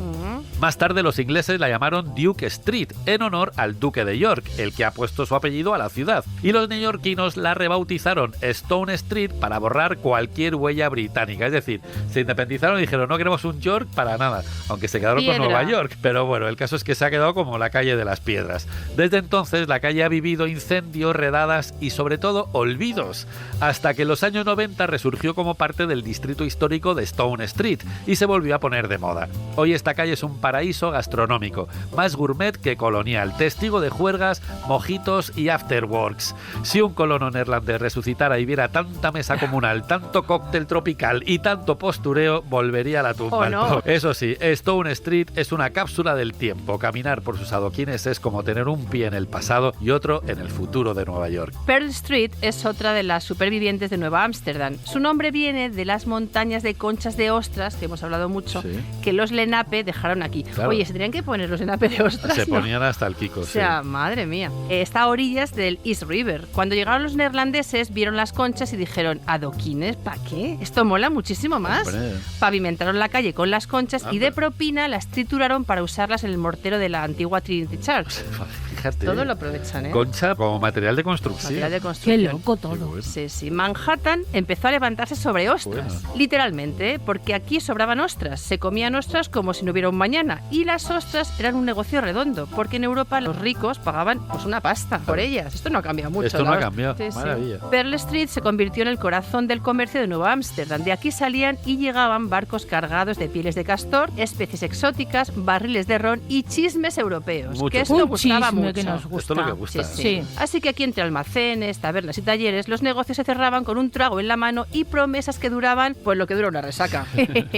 Más tarde los ingleses la llamaron Duke Street, en honor al duque de York, el que ha puesto su apellido a la ciudad. Y los neoyorquinos la rebautizaron Stone Street para borrar cualquier huella británica. Es decir, se independizaron y dijeron no queremos un York para nada, aunque se quedaron con Nueva York. Pero bueno, el caso es que se ha quedado como la calle de las piedras. Desde entonces la calle ha vivido incendios, redadas y sobre todo olvidos, hasta que en los años 90 resurgió como parte del distrito histórico de Stone Street y se volvió a poner de moda. Hoy esta calle es un paraíso gastronómico, más gourmet que colonial, testigo de juergas, mojitos y afterworks. Si un colono neerlandés resucitara y viera tanta mesa comunal, tanto cóctel tropical y tanto postureo, volvería a la tumba. Oh, no. Eso sí, Stone Street es una cápsula del tiempo. Caminar por sus adoquines es como tener un pie en el pasado y otro en el futuro de Nueva York. Pearl Street es otra de las supervivientes de Nueva Ámsterdam. Su nombre viene de las montañas de conchas de ostras, que hemos hablado mucho, Sí. que los Lenape dejaron aquí. Claro. Oye, se tenían que poner los Lenape de ostras. Se ¿no? ponían hasta el Kiko, O sea, madre mía. Está a orillas del East River. Cuando llegaron los neerlandeses, vieron las conchas y dijeron, ¿adoquines? ¿Para qué? Esto mola muchísimo más. Hombre. Pavimentaron la calle con las conchas y de propina las trituraron para usarlas en el mortero de la antigua Trinity Church. Fíjate. Todo lo aprovechan, ¿eh? Concha como material de construcción. Material de Qué construcción. loco Qué todo. bueno. Sí, sí. Manhattan empezó a levantarse sobre ostras. Bueno. Literalmente, porque aquí sobraban ostras. Se comían ostras como si no hubiera un mañana. Y las ostras eran un negocio redondo, porque en Europa los ricos pagaban pues una pasta por ellas. Esto no ha cambiado mucho. Esto no la ha verdad. cambiado. Sí, sí. Maravilla. Pearl Street se convirtió en el corazón del comercio de Nueva Ámsterdam. De aquí salían y llegaban barcos cargados de pieles de castor, especies exóticas, barriles de ron y chismes europeos. Mucho. Que esto Un gustaba chisme mucho. que nos Esto es lo que gusta. gusta. Sí, Sí. Así que aquí entre almacenes, tabernas y talleres, los negocios se cerraban con un trago en la mano y promesas que duraban, pues lo que dura una resaca.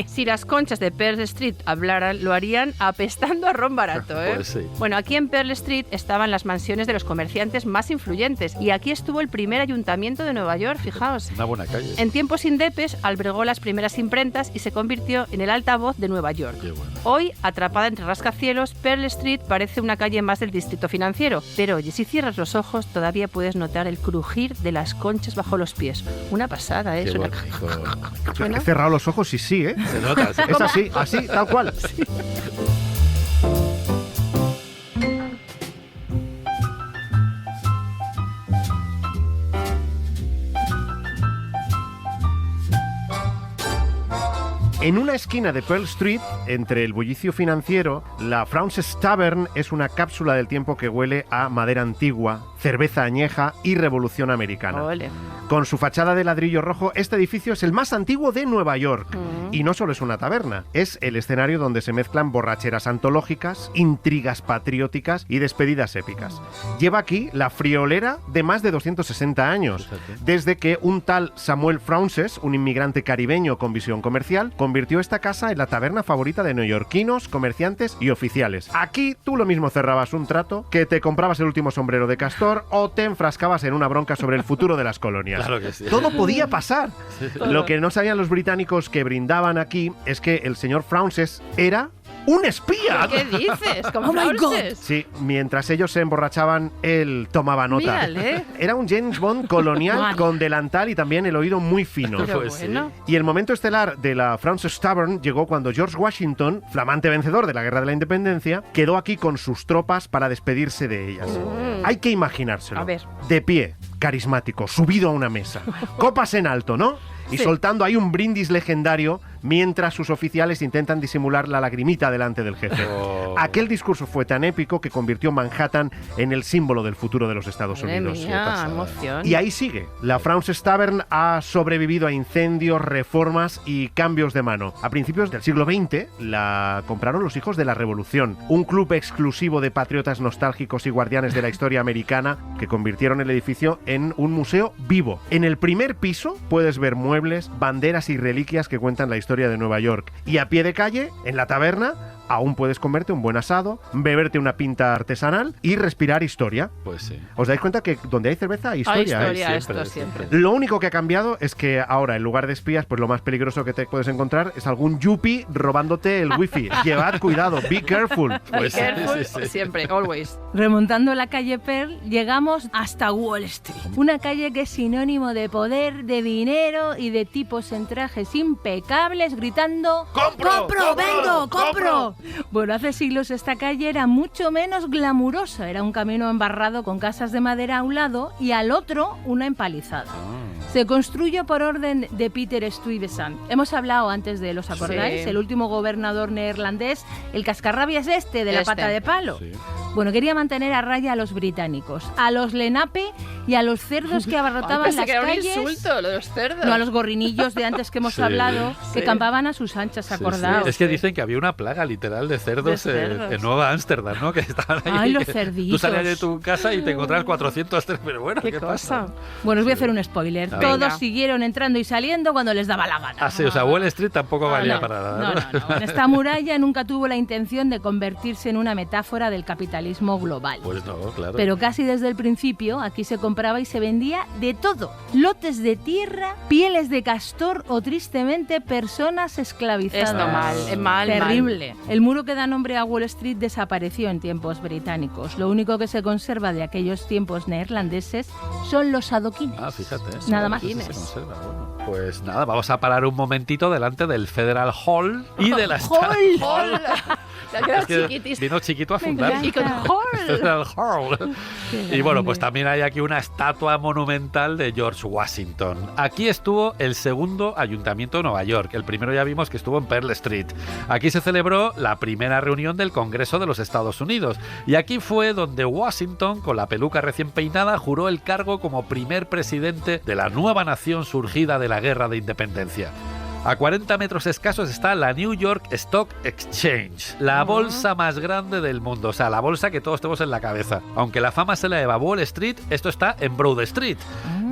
Si las conchas de Pearl Street hablaran, lo harían apestando a ron barato, ¿eh? Pues sí. Bueno, aquí en Pearl Street estaban las mansiones de los comerciantes más influyentes y aquí estuvo el primer ayuntamiento de Nueva York, fijaos. Una buena calle. En tiempos indepes albergó las primeras imprentas y se convirtió en el altavoz de Nueva York. Qué bueno. Hoy, atrapada entre rascacielos, Pearl Street parece una calle más del distrito financiero. Pero oye, si cierras los ojos, todavía puedes notar el crujir de las conchas bajo los pies. Una pasada, ¿eh? Qué Suena- bonito. Suena- He cerrado los ojos y sí, ¿eh? Se nota. Es así, así, tal cual. En una esquina de Pearl Street, entre el bullicio financiero, la Frances Tavern es una cápsula del tiempo que huele a madera antigua, cerveza añeja y revolución americana. Ole. Con su fachada de ladrillo rojo, este edificio es el más antiguo de Nueva York. Y no solo es una taberna, es el escenario donde se mezclan borracheras antológicas, intrigas patrióticas y despedidas épicas. Lleva aquí la friolera de más de 260 años, desde que un tal Samuel Frances, un inmigrante caribeño con visión comercial, convirtió esta casa en la taberna favorita de neoyorquinos, comerciantes y oficiales. Aquí tú lo mismo cerrabas un trato, que te comprabas el último sombrero de castor o te enfrascabas en una bronca sobre el futuro de las colonias. Claro que sí. Todo podía pasar. Lo que no sabían los británicos que brindaban aquí es que el señor Frances era ¡un espía! ¿Qué dices? ¿Cómo Oh my God. Frances? Sí, mientras ellos se emborrachaban, él tomaba nota. Mírale. Era un James Bond colonial Vale. con delantal y también el oído muy fino. Pero Pues sí. bueno. Y el momento estelar de la Frances Tavern llegó cuando George Washington, flamante vencedor de la Guerra de la Independencia, quedó aquí con sus tropas para despedirse de ellas. Hay que imaginárselo. A ver. De pie, carismático, subido a una mesa. Copas en alto, ¿no? y soltando ahí un brindis legendario mientras sus oficiales intentan disimular la lagrimita delante del jefe. Aquel discurso fue tan épico que convirtió Manhattan en el símbolo del futuro de los Estados Unidos. Mía, emoción. Y ahí sigue. La Fraunces Tavern ha sobrevivido a incendios, reformas y cambios de mano. A principios del siglo XX la compraron los hijos de la Revolución, un club exclusivo de patriotas nostálgicos y guardianes de la historia americana que convirtieron el edificio en un museo vivo. En el primer piso puedes ver muebles, banderas y reliquias que cuentan la historia de Nueva York. Y a pie de calle, en la taberna, aún puedes comerte un buen asado, beberte una pinta artesanal y respirar historia. Pues sí. ¿Os dais cuenta que donde hay cerveza hay historia? Hay historia, siempre. Lo único que ha cambiado es que ahora, en lugar de espías, pues lo más peligroso que te puedes encontrar es algún yuppie robándote el wifi. Llevad cuidado, be careful. Pues Be careful, siempre, always. Remontando la calle Pearl, llegamos hasta Wall Street. Una calle que es sinónimo de poder, de dinero y de tipos en trajes impecables gritando ¡Compro! ¡Vendo! ¡Compro! Bueno, hace siglos esta calle era mucho menos glamurosa. Era un camino embarrado con casas de madera a un lado y al otro una empalizada. Se construyó por orden de Peter Stuyvesant. Hemos hablado antes de él, ¿os acordáis? Sí. El último gobernador neerlandés, el cascarrabias de la pata de palo. Sí. Bueno, quería mantener a raya a los británicos, a los Lenape y a los cerdos que abarrotaban Pensé las que era calles. un insulto, lo de los cerdos. No, a los gorrinillos de antes que hemos Sí, hablado, que sí. campaban a sus anchas, Sí, sí. acordaos. Es que dicen que había una plaga literal de cerdos, en Nueva Ámsterdam, ¿no? Que estaban ahí. Ay, los que cerditos. Tú salías de tu casa y te encontrabas 400 cerdos. Pero bueno, ¿qué cosa. pasa? Bueno, os voy a hacer un spoiler. Venga. Todos siguieron entrando y saliendo cuando les daba la gana. Ah, sí, o sea, Wall Street tampoco valía No, para nada. no. Esta muralla nunca tuvo la intención de convertirse en una metáfora del capitalismo global. Pues no, claro. Pero casi desde el principio aquí se compraba y se vendía de todo. Lotes de tierra, pieles de castor o tristemente personas esclavizadas. Esto mal. Terrible. El muro que da nombre a Wall Street desapareció en tiempos británicos. Lo único que se conserva de aquellos tiempos neerlandeses son los adoquines. Ah, fíjate. Nada más. Eso se conserva, bueno. Pues nada, vamos a parar un momentito delante del Federal Hall y de la ¡Hol! Se ha quedado Es que chiquitis. vino chiquito a fundar. Y con Hall. Federal Hall. Y bueno, pues también hay aquí una estatua monumental de George Washington. Aquí estuvo el segundo ayuntamiento de Nueva York. El primero ya vimos que estuvo en Pearl Street. Aquí se celebró la primera reunión del Congreso de los Estados Unidos. Y aquí fue donde Washington, con la peluca recién peinada, juró el cargo como primer presidente de la nueva nación surgida de la Guerra de Independencia. A 40 metros escasos está la New York Stock Exchange, la bolsa más grande del mundo, o sea, la bolsa que todos tenemos en la cabeza. Aunque la fama se la lleva a Wall Street, esto está en Broad Street.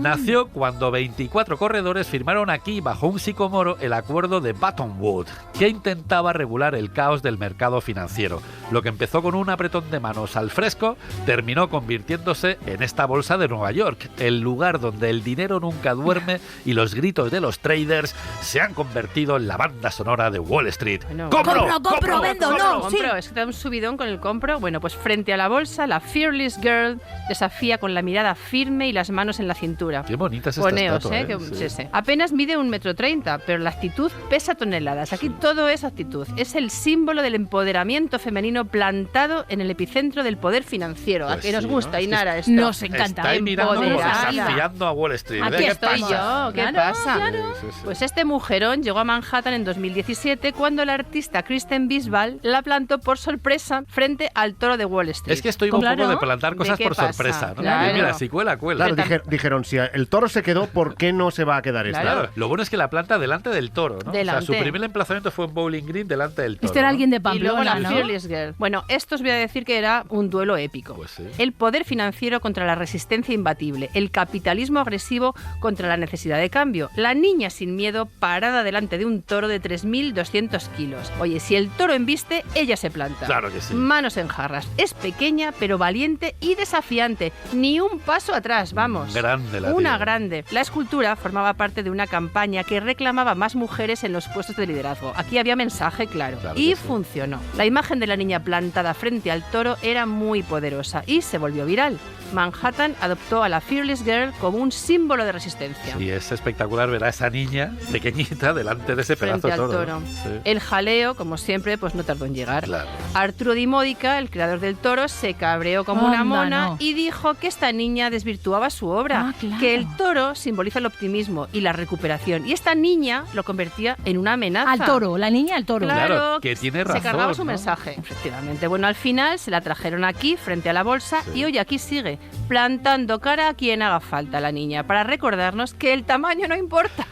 Nació cuando 24 corredores firmaron aquí, bajo un sicomoro, el acuerdo de Bretton Woods, que intentaba regular el caos del mercado financiero. Lo que empezó con un apretón de manos al fresco, terminó convirtiéndose en esta bolsa de Nueva York, el lugar donde el dinero nunca duerme y los gritos de los traders se han convertido en la banda sonora de Wall Street. Bueno, ¡Compro, vendo, no! Sí. Es que te da un subidón con el compro. Bueno, pues frente a la bolsa, la Fearless Girl desafía con la mirada firme y las manos en la cintura. Qué bonita es esta Poneos, estatua, que, Sí. sí. Apenas mide 1,30 m, pero la actitud pesa toneladas. Aquí todo es actitud. Es el símbolo del empoderamiento femenino plantado en el epicentro del poder financiero. Pues ¿A qué nos sí, gusta, ¿no? Inara, esto? Nos encanta. Está ahí mirando como Empoderada. desafiando a Wall Street. Aquí ¿Qué Estoy pasa? yo, ¿qué Claro, pasa? claro. Sí, sí. Pues este mujerón llegó a Manhattan en 2017 cuando la artista Kristen Bisbal la plantó por sorpresa frente al toro de Wall Street. Es que estoy un Claro. poco de plantar ¿De cosas qué por pasa? sorpresa, ¿no? Claro. Mira, si cuela, cuela. Claro, dijeron, si el toro se quedó, ¿por qué no se va a quedar esta? Claro, lo bueno es que la planta delante del toro, ¿no? Delante. O sea, su primer emplazamiento fue en Bowling Green delante del toro. Este era ¿no? alguien de Y luego Pamplona, la ¿no? Fearless Girl. Bueno, esto os voy a decir que era un duelo épico. Pues sí. El poder financiero contra la resistencia imbatible, el capitalismo agresivo contra la necesidad de cambio, la niña sin miedo parada delante de un toro de 3.200 kilos. Oye, si el toro embiste, ella se planta. Claro que sí. Manos en jarras. Es pequeña, pero valiente y desafiante. Ni un paso atrás, vamos. Grande la Una tía. grande. La escultura formaba parte de una campaña que reclamaba más mujeres en los puestos de liderazgo. Aquí había mensaje claro. Claro que Y sí. funcionó. La imagen de la niña plantada frente al toro era muy poderosa y se volvió viral. Manhattan adoptó a la Fearless Girl como un símbolo de resistencia. Y es espectacular ver a esa niña pequeñita delante de ese pedazo Frente de al toro. toro. Sí. El jaleo, como siempre, pues no tardó en llegar. Claro. Arturo Di Modica, el creador del toro, se cabreó como una Anda, mona no. y dijo que esta niña desvirtuaba su obra, Ah, claro. que el toro simboliza el optimismo y la recuperación, y esta niña lo convertía en una amenaza. Al toro, la niña al toro. Claro, que tiene razón, Se cargaba su ¿no? mensaje, efectivamente. Bueno, al final se la trajeron aquí, frente a la bolsa, Sí. y hoy aquí sigue, plantando cara a quien haga falta la niña, para recordarnos que el tamaño no importa.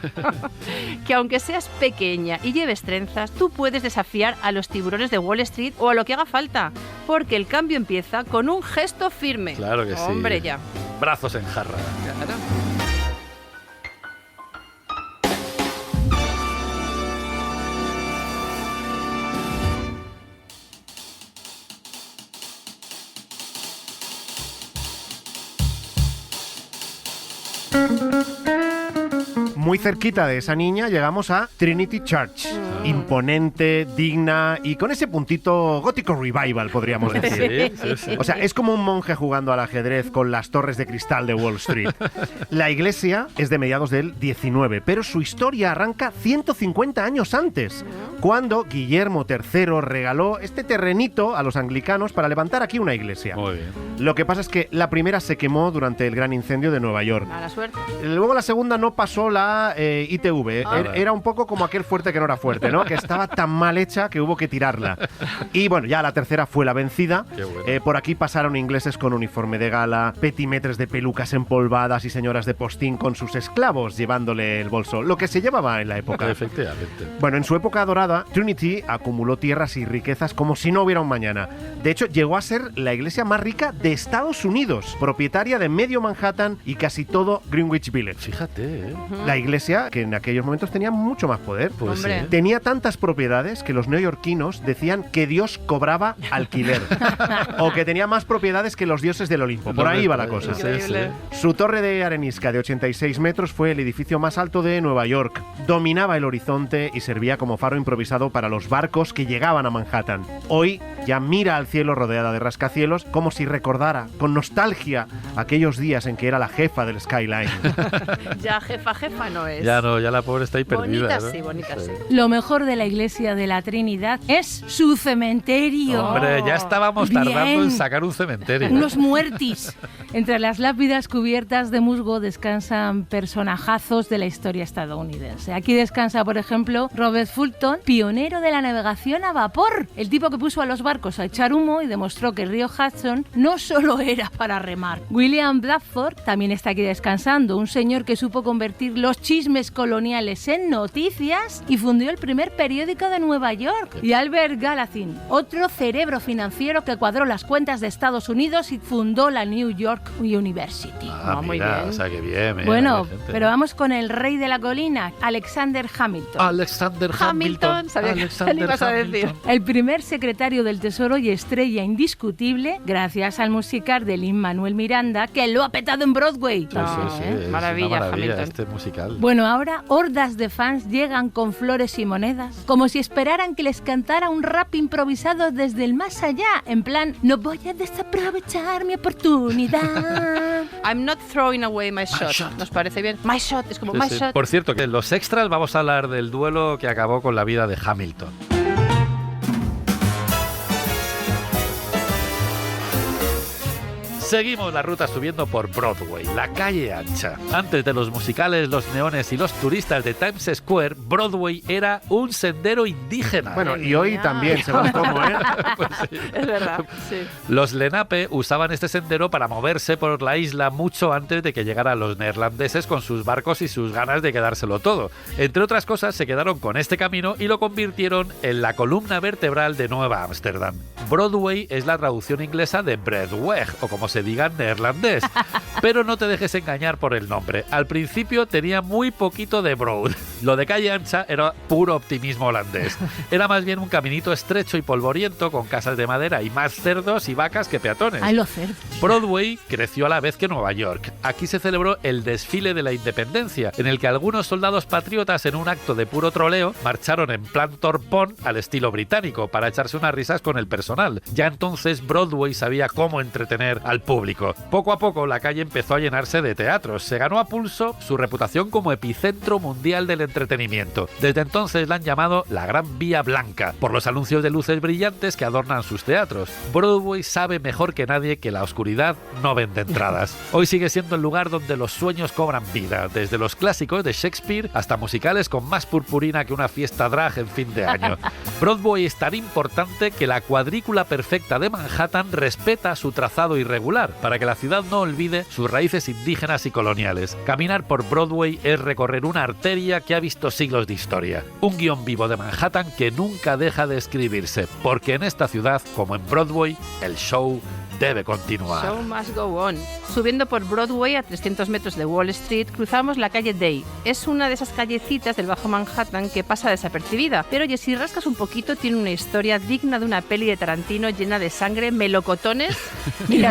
Que aunque seas pequeña y lleves trenzas, tú puedes desafiar a los tiburones de Wall Street o a lo que haga falta, porque el cambio empieza con un gesto firme. Claro que sí. Hombre, ya. Brazos en jarra. Claro. Muy cerquita de esa niña llegamos a Trinity Church. Imponente, digna y con ese puntito gótico revival, podríamos decir. Sí, sí, sí. O sea, es como un monje jugando al ajedrez con las torres de cristal de Wall Street. La iglesia es de mediados del 19, pero su historia arranca 150 años antes, cuando Guillermo III regaló este terrenito a los anglicanos para levantar aquí una iglesia. Muy bien. Lo que pasa es que la primera se quemó durante el gran incendio de Nueva York. Mala suerte. Luego la segunda no pasó la ITV. Era un poco como aquel fuerte que no era fuerte, ¿no? Que estaba tan mal hecha que hubo que tirarla. Y bueno, ya la tercera fue la vencida. Qué bueno. Por aquí pasaron ingleses con uniforme de gala, petimetres de pelucas empolvadas y señoras de postín con sus esclavos llevándole el bolso. Lo que se llevaba en la época. Efectivamente. Bueno, en su época dorada, Trinity acumuló tierras y riquezas como si no hubiera un mañana. De hecho, llegó a ser la iglesia más rica de Estados Unidos, propietaria de medio Manhattan y casi todo Greenwich Village. Fíjate, ¿eh? La iglesia, que en aquellos momentos tenía mucho más poder, Pues Hombre. sí. tenía tantas propiedades que los neoyorquinos decían que Dios cobraba alquiler. O que tenía más propiedades que los dioses del Olimpo. Por ahí va la cosa. Sí, sí. Su torre de arenisca de 86 metros fue el edificio más alto de Nueva York. Dominaba el horizonte y servía como faro improvisado para los barcos que llegaban a Manhattan. Hoy ya mira al cielo rodeada de rascacielos como si recordara con nostalgia aquellos días en que era la jefa del skyline. Ya jefa no es. Ya no, ya la pobre está ahí perdida. Bonita ¿no? sí, bonita sí. Lo mejor de la iglesia de la Trinidad es su cementerio. Hombre, ya estábamos tardando Bien. en sacar un cementerio. Unos muertis. Entre las lápidas cubiertas de musgo descansan personajazos de la historia estadounidense. Aquí descansa, por ejemplo, Robert Fulton, pionero de la navegación a vapor. El tipo que puso a los barcos a echar humo y demostró que el río Hudson no solo era para remar. William Bradford también está aquí descansando, un señor que supo convertir los chismes coloniales en noticias y fundió el primer periódico de Nueva York. Y Albert Gallatin, otro cerebro financiero que cuadró las cuentas de Estados Unidos y fundó la New York University. Ah, Muy mira, bien. o sea, que bien. mira, Bueno, la gente. pero vamos con el rey de la colina, Alexander Hamilton. Alexander Hamilton. Hamilton, sabía que Alexander le ibas a decir. Hamilton. El primer secretario del Tesoro y estrella indiscutible, gracias al musical de Lin-Manuel Miranda, que lo ha petado en Broadway. Sí, sí, sí, es Maravilla, una maravilla Hamilton. este musical. Bueno, ahora hordas de fans llegan con flores y monedas, como si esperaran que les cantara un rap improvisado desde el más allá, en plan, no voy a desaprovechar mi oportunidad. I'm not throwing away my shot. shot. ¿Nos parece bien? My shot, es como Sí, my sí. shot. Por cierto, que en los extras vamos a hablar del duelo que acabó con la vida de Hamilton. Seguimos la ruta subiendo por Broadway, la calle ancha. Antes de los musicales, los neones y los turistas de Times Square, Broadway era un sendero indígena. Bueno, y hoy Genial. también, según cómo, ¿eh? Es verdad, sí. Los Lenape usaban este sendero para moverse por la isla mucho antes de que llegaran los neerlandeses con sus barcos y sus ganas de quedárselo todo. Entre otras cosas, se quedaron con este camino y lo convirtieron en la columna vertebral de Nueva Ámsterdam. Broadway es la traducción inglesa de Breadweg, o como se diga en neerlandés. Pero no te dejes engañar por el nombre. Al principio tenía muy poquito de broad. Lo de calle ancha era puro optimismo holandés. Era más bien un caminito estrecho y polvoriento con casas de madera y más cerdos y vacas que peatones. Ay, lo cerdo. Broadway creció a la vez que Nueva York. Aquí se celebró el desfile de la independencia, en el que algunos soldados patriotas, en un acto de puro troleo, marcharon en plan torpón al estilo británico para echarse unas risas con el personal. Ya entonces Broadway sabía cómo entretener al público. Poco a poco la calle empezó a llenarse de teatros. Se ganó a pulso su reputación como epicentro mundial del entretenimiento. Desde entonces la han llamado la Gran Vía Blanca, por los anuncios de luces brillantes que adornan sus teatros. Broadway sabe mejor que nadie que la oscuridad no vende entradas. Hoy sigue siendo el lugar donde los sueños cobran vida, desde los clásicos de Shakespeare hasta musicales con más purpurina que una fiesta drag en fin de año. Broadway es tan importante que la cuadrícula perfecta de Manhattan respeta su trazado irregular, para que la ciudad no olvide sus raíces indígenas y coloniales. Caminar por Broadway es recorrer una arteria que ha visto siglos de historia. Un guión vivo de Manhattan que nunca deja de escribirse, porque en esta ciudad, como en Broadway, el show debe continuar. Show must go on. Subiendo por Broadway a 300 metros de Wall Street, cruzamos la calle Day. Es una de esas callecitas del Bajo Manhattan que pasa desapercibida, pero oye, si rascas un poquito, tiene una historia digna de una peli de Tarantino llena de sangre, melocotones y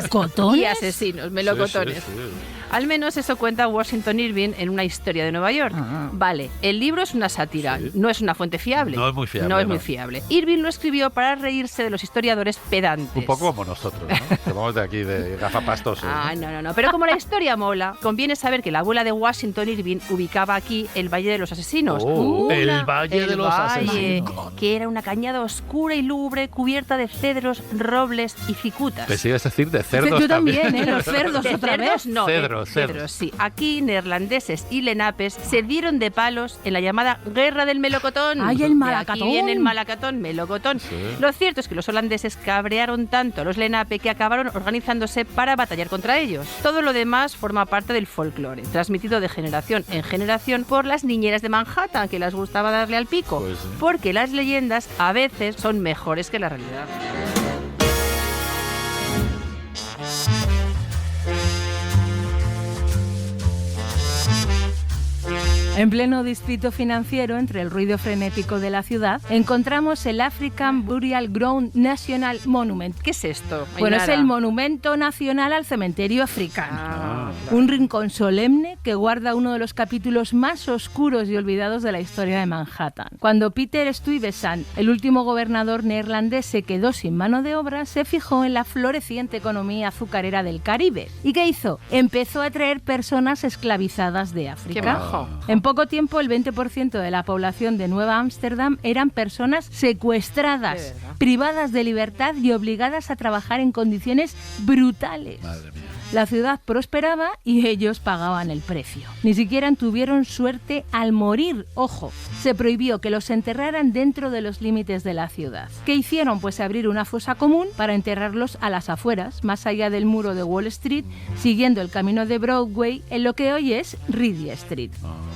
asesinos, melocotones. Sí, sí, sí. Al menos eso cuenta Washington Irving en Una historia de Nueva York. Vale, el libro es una sátira, no es una fuente fiable. No es muy fiable. No es muy fiable. Irving lo escribió para reírse de los historiadores pedantes. Un poco como nosotros, ¿no? Que vamos de aquí de gafapastos. No. Pero como la historia mola, conviene saber que la abuela de Washington Irving ubicaba aquí el Valle de los Asesinos. El Valle de los Asesinos. Que era una cañada oscura y lúgubre cubierta de cedros, robles y cicutas. Te sigues decir de cerdos. Yo también, los cerdos ¿De otra cerdos? vez. No, Cedros, sí. Aquí neerlandeses y lenapes se dieron de palos en la llamada Guerra del Melocotón. ¡Ay, el Malacatón! De aquí viene el Malacatón, Melocotón. Sí. Lo cierto es que los holandeses cabrearon tanto a los lenape que acabaron organizándose para batallar contra ellos. Todo lo demás forma parte del folclore, transmitido de generación en generación por las niñeras de Manhattan, que les gustaba darle al pico. Pues sí. Porque las leyendas a veces son mejores que la realidad. En pleno distrito financiero, entre el ruido frenético de la ciudad, encontramos el African Burial Ground National Monument. ¿Qué es esto? Bueno, es Ainara? el monumento nacional al cementerio africano. Claro. Un rincón solemne que guarda uno de los capítulos más oscuros y olvidados de la historia de Manhattan. Cuando Peter Stuyvesant, el último gobernador neerlandés, se quedó sin mano de obra, se fijó en la floreciente economía azucarera del Caribe. ¿Y qué hizo? Empezó a traer personas esclavizadas de África. Qué majo. En poco tiempo, el 20% de la población de Nueva Ámsterdam eran personas secuestradas, De verdad. privadas de libertad y obligadas a trabajar en condiciones brutales. Madre mía. La ciudad prosperaba y ellos pagaban el precio. Ni siquiera tuvieron suerte al morir. Ojo, se prohibió que los enterraran dentro de los límites de la ciudad. ¿Qué hicieron? Pues abrir una fosa común para enterrarlos a las afueras, más allá del muro de Wall Street, siguiendo el camino de Broadway en lo que hoy es Reedy Street.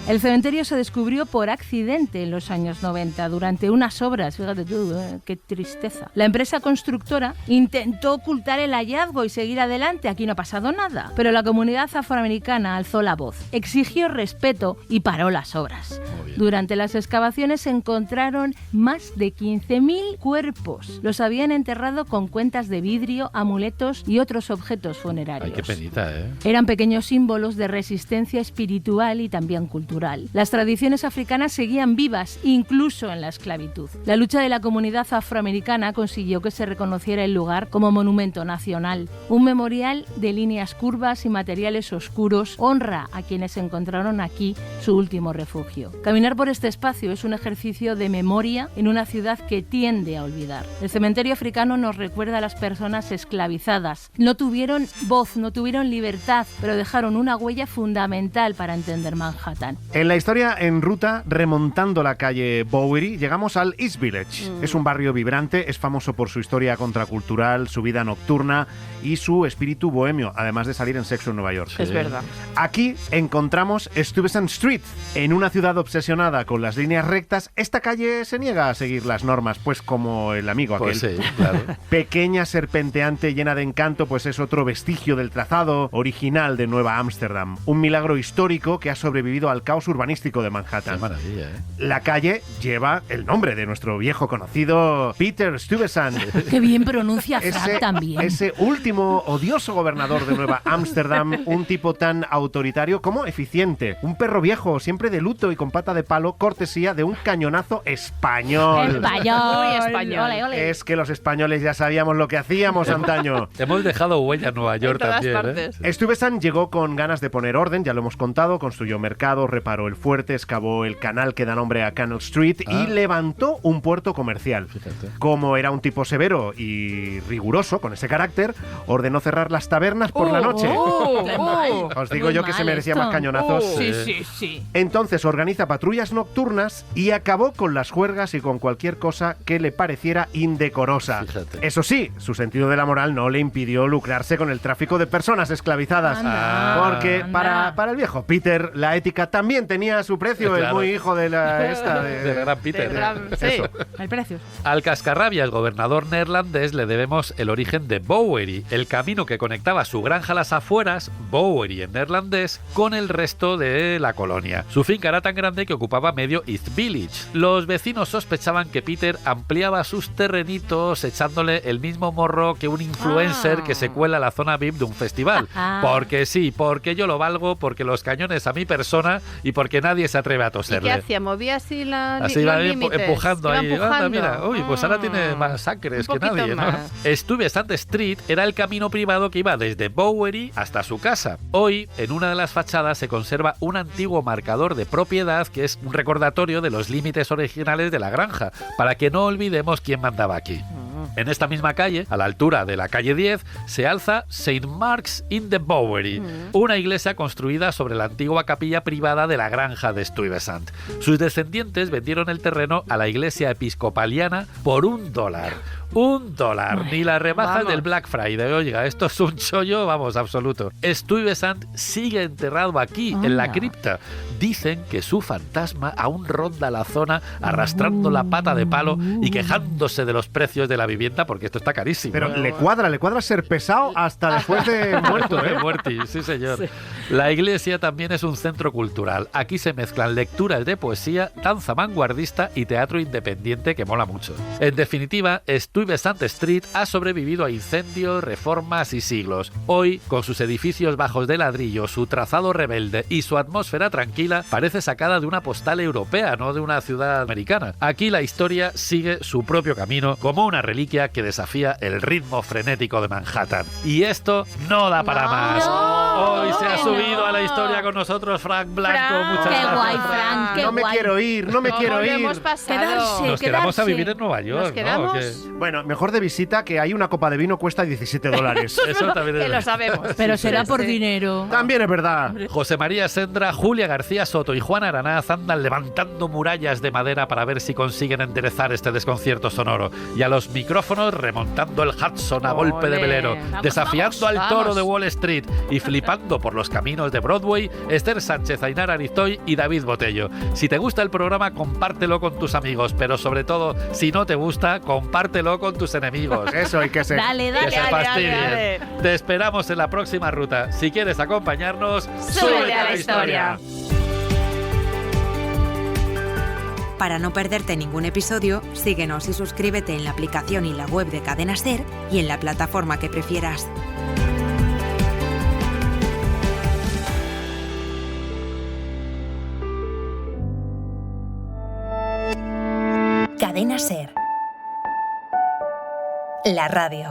El cementerio se descubrió por accidente en los años 90 durante unas obras. Fíjate tú, qué tristeza. La empresa constructora intentó ocultar el hallazgo y seguir adelante. Aquí no ha pasado nada. Pero la comunidad afroamericana alzó la voz, exigió respeto y paró las obras. Durante las excavaciones se encontraron más de 15.000 cuerpos. Los habían enterrado con cuentas de vidrio, amuletos y otros objetos funerarios. Ay, qué penita, ¿eh? Eran pequeños símbolos de resistencia espiritual y también cultural. Las tradiciones africanas seguían vivas, incluso en la esclavitud. La lucha de la comunidad afroamericana consiguió que se reconociera el lugar como monumento nacional. Un memorial de líneas curvas y materiales oscuros honra a quienes encontraron aquí su último refugio. Caminar por este espacio es un ejercicio de memoria en una ciudad que tiende a olvidar. El cementerio africano nos recuerda a las personas esclavizadas. No tuvieron voz, no tuvieron libertad, pero dejaron una huella fundamental para entender Manhattan. En la historia en ruta, remontando la calle Bowery, llegamos al East Village. Es un barrio vibrante, es famoso por su historia contracultural, su vida nocturna y su espíritu bohemio, además de salir en Sexo en Nueva York. Es verdad. Aquí encontramos Stuyvesant Street. En una ciudad obsesionada con las líneas rectas, esta calle se niega a seguir las normas, pues como el amigo aquel. Pues sí, claro. Pequeña, serpenteante, llena de encanto, pues es otro vestigio del trazado original de Nueva Ámsterdam. Un milagro histórico que ha sobrevivido al caos urbanístico de Manhattan. Qué maravilla, ¿eh? La calle lleva el nombre de nuestro viejo conocido Peter Stuyvesant. Qué bien pronuncia Frank también. Ese último odiosísimo, odioso gobernador de Nueva Ámsterdam, un tipo tan autoritario como eficiente. Un perro viejo, siempre de luto y con pata de palo, cortesía de un cañonazo español. Español. Muy español. Ole, ole. Es que los españoles ya sabíamos lo que hacíamos antaño. Hemos dejado huella en Nueva York En todas también, partes. Stuyvesant llegó con ganas de poner orden, ya lo hemos contado, construyó mercados, reparó el fuerte, excavó el canal que da nombre a Canal Street y levantó un puerto comercial. Fíjate. Como era un tipo severo y riguroso, con ese carácter, ordenó cerrar las tabernas por la noche. Qué mal. Os digo Muy yo que se mal merecía esto. más cañonazos. Sí. Entonces organiza patrullas nocturnas y acabó con las juergas y con cualquier cosa que le pareciera indecorosa. Fíjate. Eso sí, su sentido de la moral no le impidió lucrarse con el tráfico de personas esclavizadas. Anda, Porque anda. para el viejo Peter, la ética también tenía su precio, Claro. el muy hijo de la esta De gran Peter. De gran- sí. Eso. El precio. Al cascarrabias gobernador neerlandés le debemos el origen de Bowery, el camino que conectaba su granja a las afueras, Bowery en neerlandés, con el resto de la colonia. Su finca era tan grande que ocupaba medio East Village. Los vecinos sospechaban que Peter ampliaba sus terrenitos echándole el mismo morro que un influencer que se cuela a la zona VIP de un festival. Porque sí, porque yo lo valgo, porque los cañones a mi persona y porque nadie se atreve a ¿Y qué toserle. hacía? ¿Movía así Así los iba límites? empujando Iba ahí. Anda, empujando. mira, uy, pues ahora tiene más sacres un que poquito nadie, ¿no? más. Stuyvesant Street era el camino privado que iba desde Bowery hasta su casa. Hoy, en una de las fachadas se conserva un antiguo marcador de propiedad que es un recordatorio de los límites originales de la granja, para que no olvidemos quién mandaba aquí. En esta misma calle, a la altura de la calle 10, se alza St. Mark's in the Bowery, una iglesia construida sobre la antigua capilla privada de la granja de Stuyvesant. Sus descendientes vendieron el terreno a la iglesia episcopaliana por $1. $1, ni la rebaja Vamos. del Black Friday. Oiga, esto es un chollo, vamos, absoluto. Stuyvesant sigue enterrado aquí, en la Anda. cripta. Dicen que su fantasma aún ronda la zona arrastrando la pata de palo y quejándose de los precios de la vivienda, porque esto está carísimo. Pero le cuadra ser pesado hasta después de muerto, ¿eh? Muerti, sí señor. La iglesia también es un centro cultural. Aquí se mezclan lecturas de poesía, danza vanguardista y teatro independiente que mola mucho. En definitiva, Stuyvesant Street ha sobrevivido a incendios, reformas y siglos. Hoy, con sus edificios bajos de ladrillo, su trazado rebelde y su atmósfera tranquila, parece sacada de una postal europea, no de una ciudad americana. Aquí la historia sigue su propio camino como una reliquia que desafía el ritmo frenético de Manhattan. Y esto no da para más. Hoy se ha subido a la historia con nosotros Frank Blanco. Frank. Muchas Qué gracias, guay, Frank. Frank, qué No me guay. quiero ir, no me quiero ¿Cómo lo ir. hemos pasado? Quedarse. Nos quedamos a quedarse. vivir en Nueva York, ¿Nos quedamos? ¿no? Que- Bueno, mejor de visita que hay una copa de vino cuesta $17. Eso también es Que lo verdad. sabemos. Pero Sí, será sí, por sí. dinero. También es verdad. José María Sendra, Julia García Soto y Juan Aranaz andan levantando murallas de madera para ver si consiguen enderezar este desconcierto sonoro. Y a los micrófonos remontando el Hudson a golpe de Ole. velero, Vamos, desafiando vamos, al toro vamos. de Wall Street y flipando por los caminos de Broadway, Esther Sánchez, Ainara Arizoy y David Botello. Si te gusta el programa, compártelo con tus amigos, pero sobre todo, si no te gusta, compártelo con tus enemigos. Eso hay que ser. Dale, Que dale. se dale, fastidien. dale. Te esperamos en la próxima ruta. Si quieres acompañarnos, Súbete a la historia. Para no perderte ningún episodio, síguenos y suscríbete en la aplicación y la web de Cadena SER y en la plataforma que prefieras. Cadena SER. La radio.